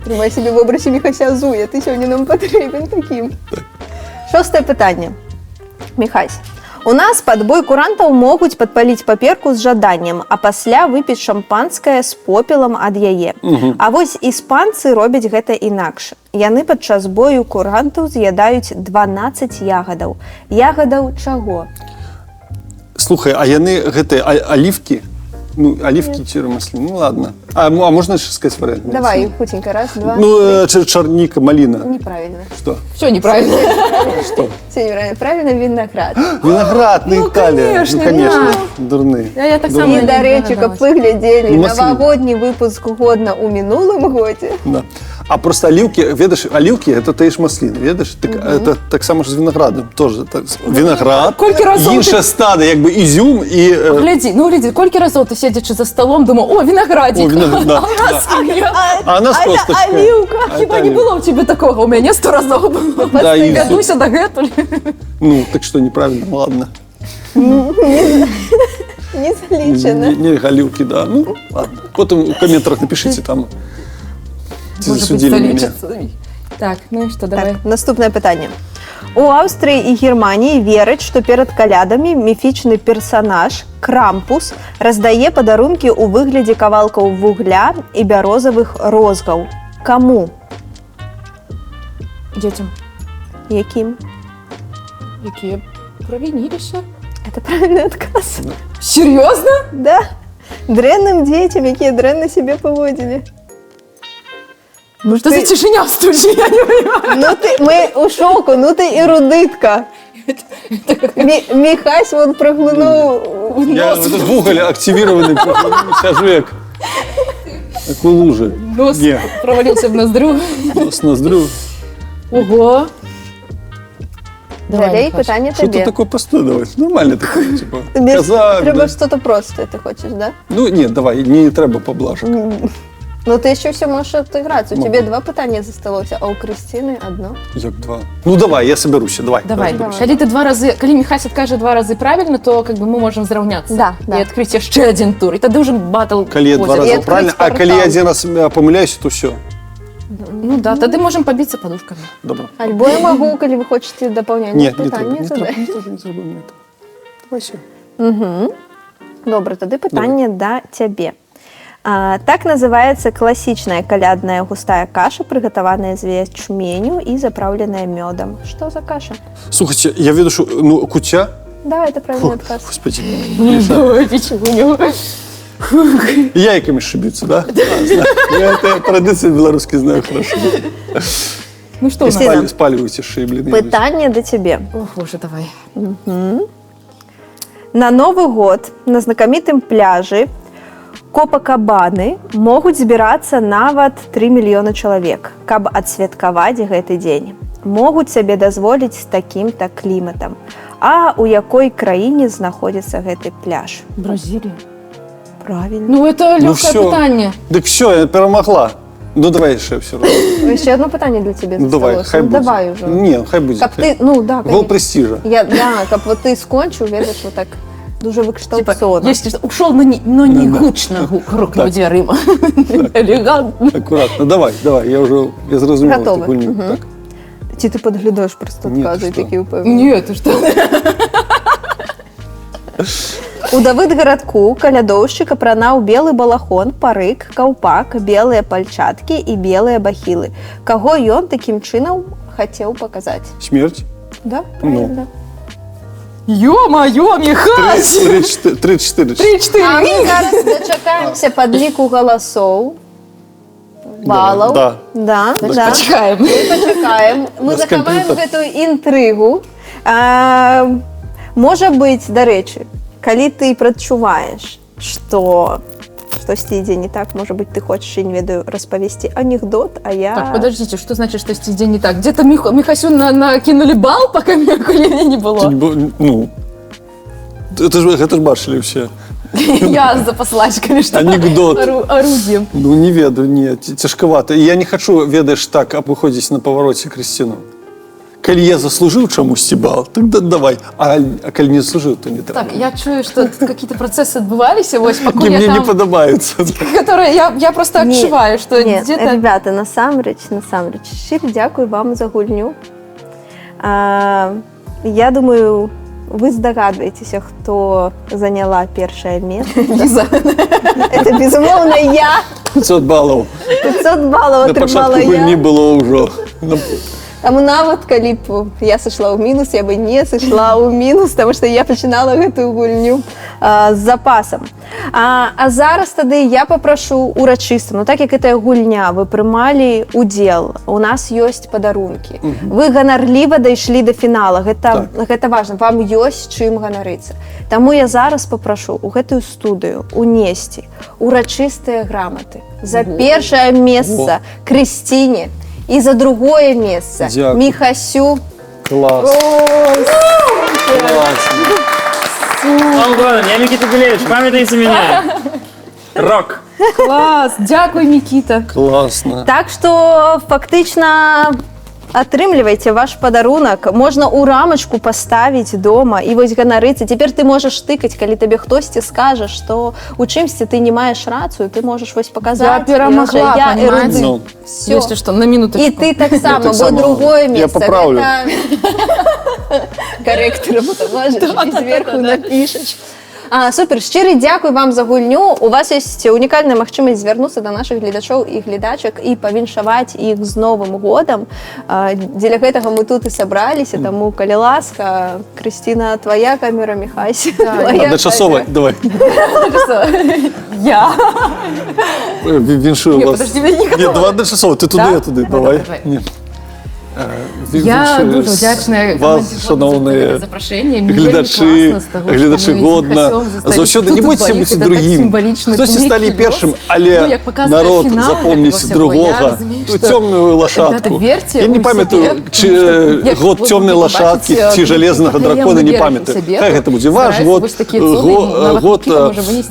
Тримай себе в образі Міхася Зуя. Ти сьогодні нам потрібен таким. Шостое питання. Міхась. У нас пад бой курантаў могуць падпаліць паперку з жаданнем, а пасля выпіць шампанскае з попелам ад яе. А вось іспанцы робяць гэта інакш. Яны падчас бою курантаў з'ядаюць 12 ягадаў. Ягадаў чаго? Слухай, а яны гэтыя алівкі? Ну, оливки чи маслины, ну ладно. А можно еще сказать вариант? Давай, хутенько, раз, два. Ну, чарника, малина. Неправильно. Что? Все неправильно. Что? Все неправильно. Правильно, виноград. Виноград на Италии. конечно, Ну, конечно. да. Дурные. Я так І, само до речі, каб ви глядели Ну, маслины. новогодний выпуск годна у минулым годе. Да. А просто оливки, видишь, оливки это теж маслины, видишь? Так, это так само ж з виноградом. Тоже так, виноград, Кольки разом інше ти- стадо, якби ізюм і... Гляди, кольки разов ты сидячи за столом, думал, о, виноградик. О, виноград, да, А у нас А она с это косточкой. оливка. А хіба это не оливка. было у тебя такого? У меня 100 разов было. Да, и Я всё. дуся до гэтуль. Ну, так что неправильно, ладно. Не залічено. Не оливки, да. Ну, ладно. Потом в комментариях напишите там. Ці Может быть, засудили мене. залічиться. Так, ну и что, давай. Так, наступне питання. У Австрії і Германії вірять, що перед калядами міфічний персонаж Крампус роздає подарунки у вигляді кавалків вугля і бярозових розгаў. Кому? Детям. Яким? Які провинилися. Це правильний отказ. Серьезно? Да. Дренним дітям, які дренно себе поводили. Ну что за тишиня в студии, я не понимаю. Ну ты, мы у шоку, ну ты эрудитка. Михась вон проглянув Я нос. этот уголь активированный, скажу як. Як у лужи. Нос Ні, провалился в ноздрю. нос ноздрю. Ого. Далей Михась. питання Що тобі. ти таке простое давай? Нормально таке, типа. Тобі Коза, треба да. щось просте, ти хочеш, да? Ну ні, давай, не треба поблажок. Ну ти ще все можеш отыграться. У Могу. тебе 2 питання засталося, а у Кристини одно. Як 2? Ну давай, я соберуся, давай. Давай. Коли ти 2 рази, коли Михась откаже 2 рази правильно, то как бы мы можем зравняться. Да, да. И открыть ще один тур. І тоді вже батл. Коли я 2 буде. рази відкрить правильно, а портал. коли я 1 раз помиляюсь, то все. Ну да, тоді можемо побитися подушками. Добре. Альбо я можу, коли ви хочете доповнення Ні, не питання треба, не задати. треба, не треба, не треба мені це. Давай все. Угу. Добре, тоді питання до тебе. Так называется классичная колядная густая каша, приготованная из ячменю и заправленная медом. Что за каша? Слухайте, я виду, що ну, кутя. Да, это правильный отказ. Господи. Ой, печеню. Яйками шибиться, да? А, знаю. Я это традиции белорусские знаю хорошо. Ну что у нас? Кристина. Спаливайте шеи, блин. Питание до тебе. Ох, боже, давай. На Новый год на знакомитом пляже Копакабаны могуць збірацца нават 3 мільёны чалавек, каб адсвяткаваць гэты дзень. Могуць сабе дазволіць з такім-то кліматам. А у якой краіне знаходзіцца гэты пляж? Бразилия. Правильно. Ну это Ну легкое всё. питание. Так все, я перемогла. Ну давай ще все равно. Ще одно питання для тебе Ну давай, засталося. хай Ну, буде. давай уже. Ні, хай буде. Каб ти, ну да, Гол конечно. престижа. Каб вот ти скончив, видиш, вот так дуже Типа, викштовховано. если что, ушел, но не Да. гучно грохнул Так. дверима. Элегантно. Акуратно, давай, я зрозумів Готові. таку лінію. Мгм. Так. Чи ти підглядаєш просто Ні, відкази ти що? такі упевнені? Нет, ты что? У Давыдгарадку калядоўшчык апранаў белы балахон, парык, каўпак, белыя пальчаткі і белыя бахілы. Каго ён такім чынам хацеў паказаць? Смерть. Да, Ну. правильно. Ё-моё, Михась! 3-4. 3-4. А мы зараз дачакаемся падліку галасоў. Балаў. Да. Да, да. Почекаем. Мы пачакаем. Мы Без захаваем комп'ютера. гэтую інтрыгу. Можа быць, дарэчы, калі ты прадчуваеш, што штосьці ідзе не так, можа быть, ты хочаш, я не ведаю, распавесці анекдот, а я... Так, подождите, что значит, что день не так? Где-то Михасю накинули бал, пока меня не было. Ну, гэта ж бачылі все. Я запаслась, конечно, Анекдот. орудием. Ну, не ведаю, не, цяжкавата. Я не хачу, ведаеш, так абыходзіць на павароце Крысціну. Калі я заслужыў чамусьці бал, так давай. А калі не заслужыў, то не трэба. Так, я чую, что тут какие-то процессы отбывались, вот, пока Мне я не там... падабаюцца. Которые я просто отчуваю, что Ні, где-то... ребята, насамрэч, щиро дзякую вам за гульню. Я думаю, вы здогадываетесь, кто заняла первое место. Лиза. Это, безумовно, я. 500 балаў. 500 баллов На отрывала пачатку гульні я. было ўжо. Таму нават, калі б я сышла ў мінус, я бы не сышла ў мінус, потому что я пачынала гэтую гульню з запасам. А зараз тады я папрашу урачыста, ну так як гэтая гульня, вы прымалі удзел, у нас ёсць падарункі. Вы ганарліва дайшлі да фінала, гэта важна, вам ёсць чым ганарыцца. Таму я зараз папрашу ў гэтую студыю унесці урачыстыя граматы за першае месца Крысціне і за другое месца Дякую. Михасю. Клас. Антон, я Никита Гулевич, памятайте меня. Рок. Класс, дякую, Никита. Класна. Так што фактычна атрымлівайце ваш падарунак, можна ў рамачку паставіць дома і вось ганарыцца. Цяпер ты можаш тыкаць, калі табе хтосьці скажа, што у чымсьці ты не маеш рацыю, ты можаш вось паказаць. Я перамагла, я понимаете? эрудыт. Ну. Всё. Если что, на минуточку. І ты таксама, Я бо таксама. другое Я месца. поправлю. Корректором можешь, и сверху напишешь. Супер, щирий дякую вам за гульню. У вас є унікальна можливість звернутися до наших глядачів і глядачок і повіншувати їх з Новим годом. Для гэтага ми тут і зібралися, тому, коли ласка, Кристина, твоя камера, Михась, твоя Одночасово, давай. Я. Віншую Ні, вас. подожди, мені не Ні, давай одночасово, ти туди, Да? я туди, Давай, давай. давай. Ні. Я Віншую дуже вдячна вас, шановні запрошення. глядачі, глядачі годна. Завжди не будьте бути другим. Хтось стане першим, але народ запомнить другого. Ту темну лошадку. Я не пам'ятаю, чи год темної лошадки, чи железного дракона, не пам'ятаю. Хай це буде ваш год, год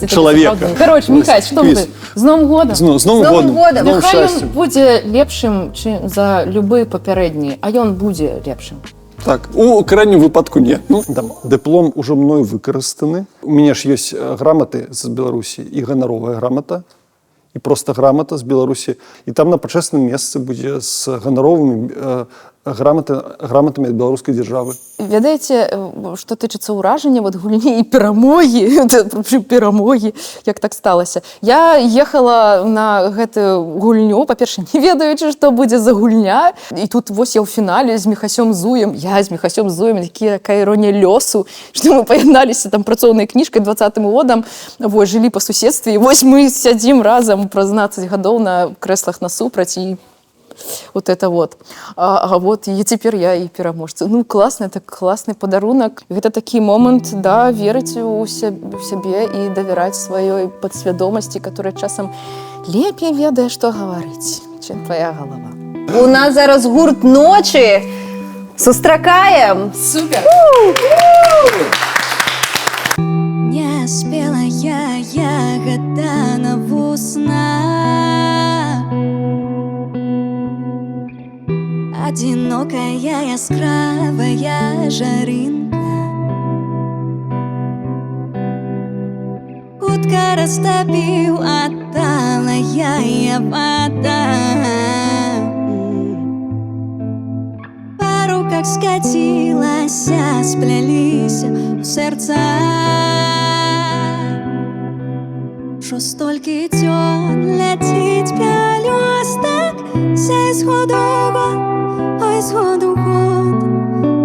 чоловіка. Коротше, Михайло, що ви? З Новим годом! З Новим годом! Нехай він буде лепшим, чим за будь-який попередній, а він буде лепшим. Так, у крайньому випадку ні. Ну, диплом уже мною використаний. У мене ж є грамоти з Білорусі, і гонорова грамота, і просто грамота з Білорусі. І там на почесному місці буде з гоноровими грамотами від білоруської держави. Ведаеце, што тычыцца ўражання вот гульні і перамогі, як так сталася. Я ехала на гэтую гульню, па-перша, не ведаючы, што будзе за гульня. І тут вось я ў фінале з Міхасём Зуем, такая іронія лёсу, што мы паядналіся там працоўнай кніжкай 20-м годам, вось, жылі па суседстве, і вось мы сядзім разам праз 12 гадоў на крэслах насупраць, і вот это вот. А вот и теперь я и пераможца. Ну, классно, это классный подарунок. Это такі момент, да, верыць у сябе і давяраць сваёй падсвядомасці, которая часам лепей ведае, што гаварыць, чым твоя голова. У нас зараз гурт ночі. Сустракаем! Супер! Не спелая ягода на вуснах, одинокая яскравая жаринка, хутка растопил отталая вода. По руках скатилась, сплялись в сердца. Шо столькі дзён ляціць пялёстак сяй сходу год, ой, сходу год.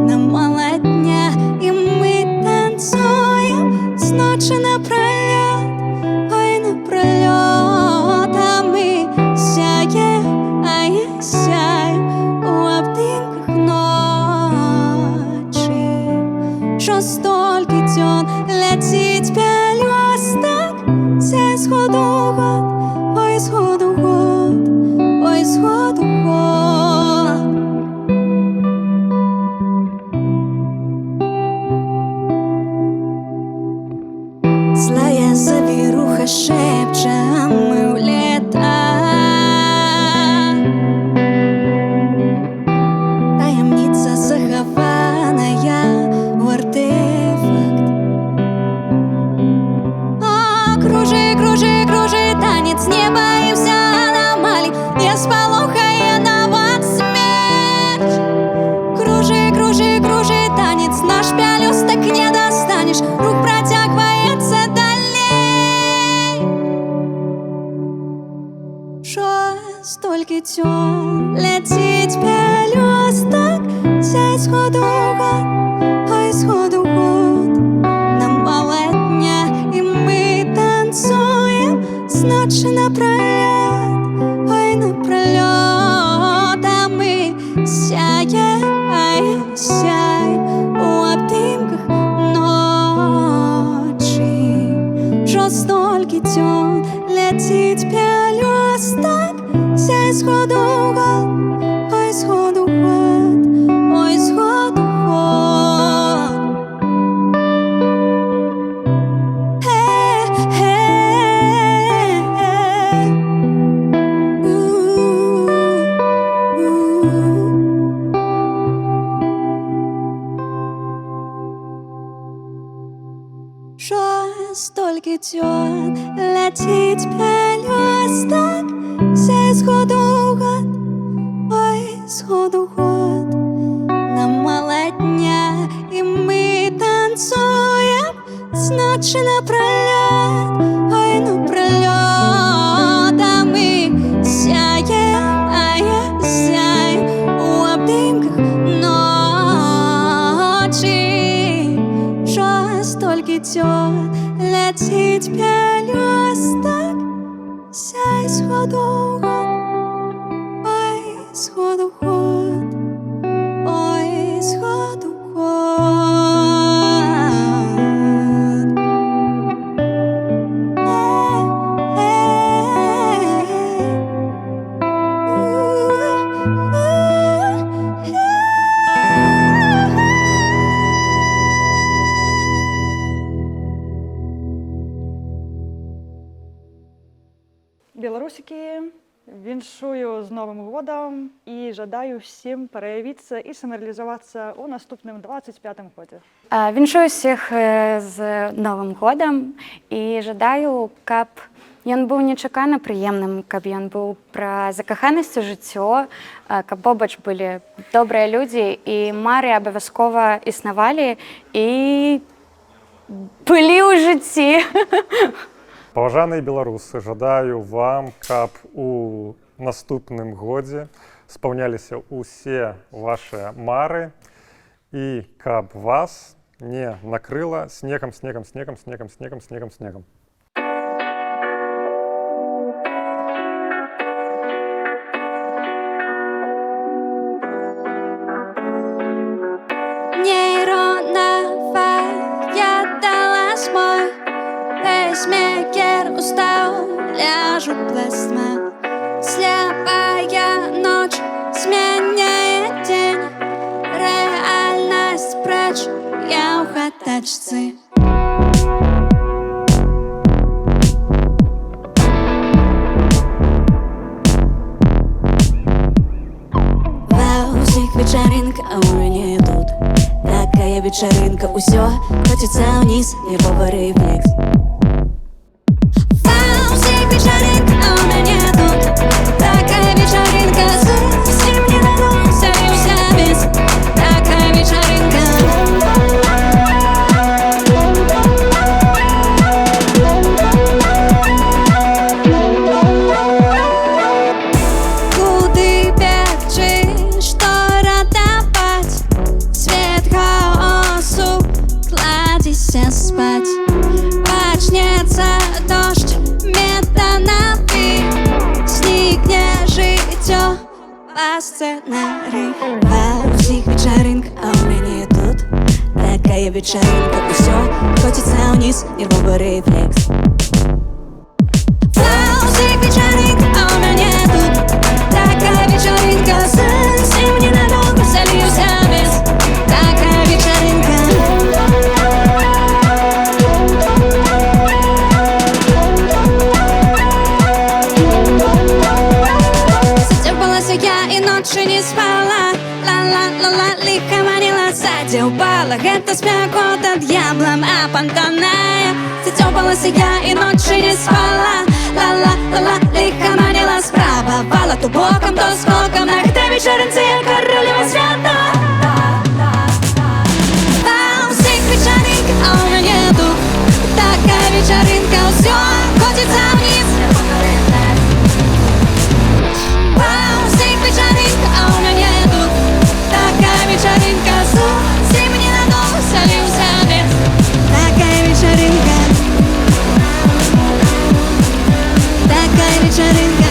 Нам малатня, і мы танцуем з ночы напролёт, ой, напролёт. А мы сяем, а я сяю у абдымках ночі. Шо столькі дзён ляціць пялёстак сяй сходу год, ой, сходу год, ой, сходу год. Злая завіруха шепче, а ми в літа. Таємниця захованая в артефакт. Кружи, кружи, кружи, танец неба и вся аномалий, не сполохая на вас смерть. Кружи, кружи, кружи, танец наш пялёсток не достанешь, рук протягивается дальней. Шо столькі дзён ляціць пялёстак сяй сходу год, ой, сходу год. Нам малатня, і мы танцуем з ночі напролёт, ой, напролёт. А мы сяем, а я сяю у обдымках ночі. Шо столькі дзён ляціць пялёстак сяй сходу год, ой, сходу год, ой, сходу год. Шо столькі дзён ляціць пялёстак сяй сходу год, ой, сходу год. Нам малатня, і мы танцуем з ночи напролет, ой, напролет, а мы сяем, а я сяем у обдымках ночи. Что столько тёт летит пелёсток, сяй сходу год, ой, сходу год, ой, сходу год. Белорусики, віншую з Новым годам і жадаю всім праявіцца і самарэалізавацца ў наступным 25-м годзе. Віншую всіх з Новым годам і жадаю, каб ён быў нечакана прыемным, каб ён быў пра закаханасць у жыццё, каб побач былі добрыя людзі і мары абавязкова існавалі і былі ў жыцці. Паважаныя беларусы, жадаю вам, каб у наступным годзе спаўняліся ўсе вашыя мары і каб вас не накрыла снегам. Нейроновая далась мой пейсмейкер, устал, ляжу пластма. Слепая ночь сменяет день, реальность прочь, я у ходачцы. Ваусик вечеринка, а у меня тут такая вечеринка, усё хочется вниз, не повары флекс. Ваусик вечеринка, а у меня тут такая вечеринка, совсем не надумался, и вся без такая вечеринка. Куды бегчы, что ратовать? Свет хаосу, кладися спать. Начнется дождь, метановый, сникне житё по сценарию. Ваусик вечеринка, а у меня тут такая вечеринка, усё хочется вниз, и выборы флекс. Ваусик вечеринка, а у меня тут такая вечеринка, совсем не надолго сольюся без такая вечеринка. Я и ночью не спала, ла-ла-ла-ла, лихо манила, задевала. Это спекота дьяволом опантанная. Задевалась я и ночью не спала, ла-ла-ла-ла, лихо манила, справа вала, то боком, то скоком. На этой вечеринце я королева света. Ваусик вечеринка, а у меня тут такая вечеринка, усё хочется вниз. Ваусик вечеринка, а у меня тут такая вечеринка, совсем не надолго сольюся без такая вечеринка. Такая вечеринка.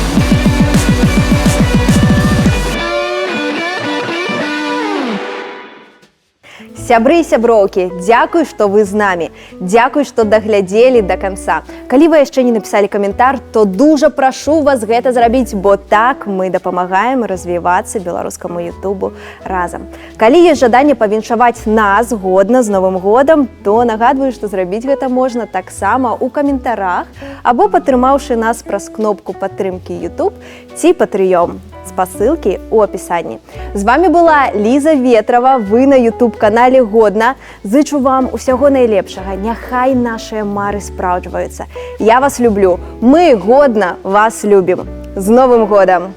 Сябры і сяброўкі, дзякуй, што вы з намі. Дзякуй, што даглядзелі да канца. Калі вы яшчэ не напісалі каментар, то дужа прашу вас гэта зрабіць, бо так мы дапамагаем развівацца беларускаму ютубу разам. Калі ёсць жаданне павіншаваць нас годна з Новым годам, то нагадваю, што зрабіць гэта можна таксама ў каментарах або падтрымаўшы нас праз кнопку падтрымкі YouTube ці Patreon. Спасылкі ў апісанні. З вами была Ліза Ветрова, вы на YouTube-канале Годна. Зычу вам усяго найлепшага, няхай нашыя мары спраўджваюцца. Я вас люблю, мы годна вас любім. З Новым годам!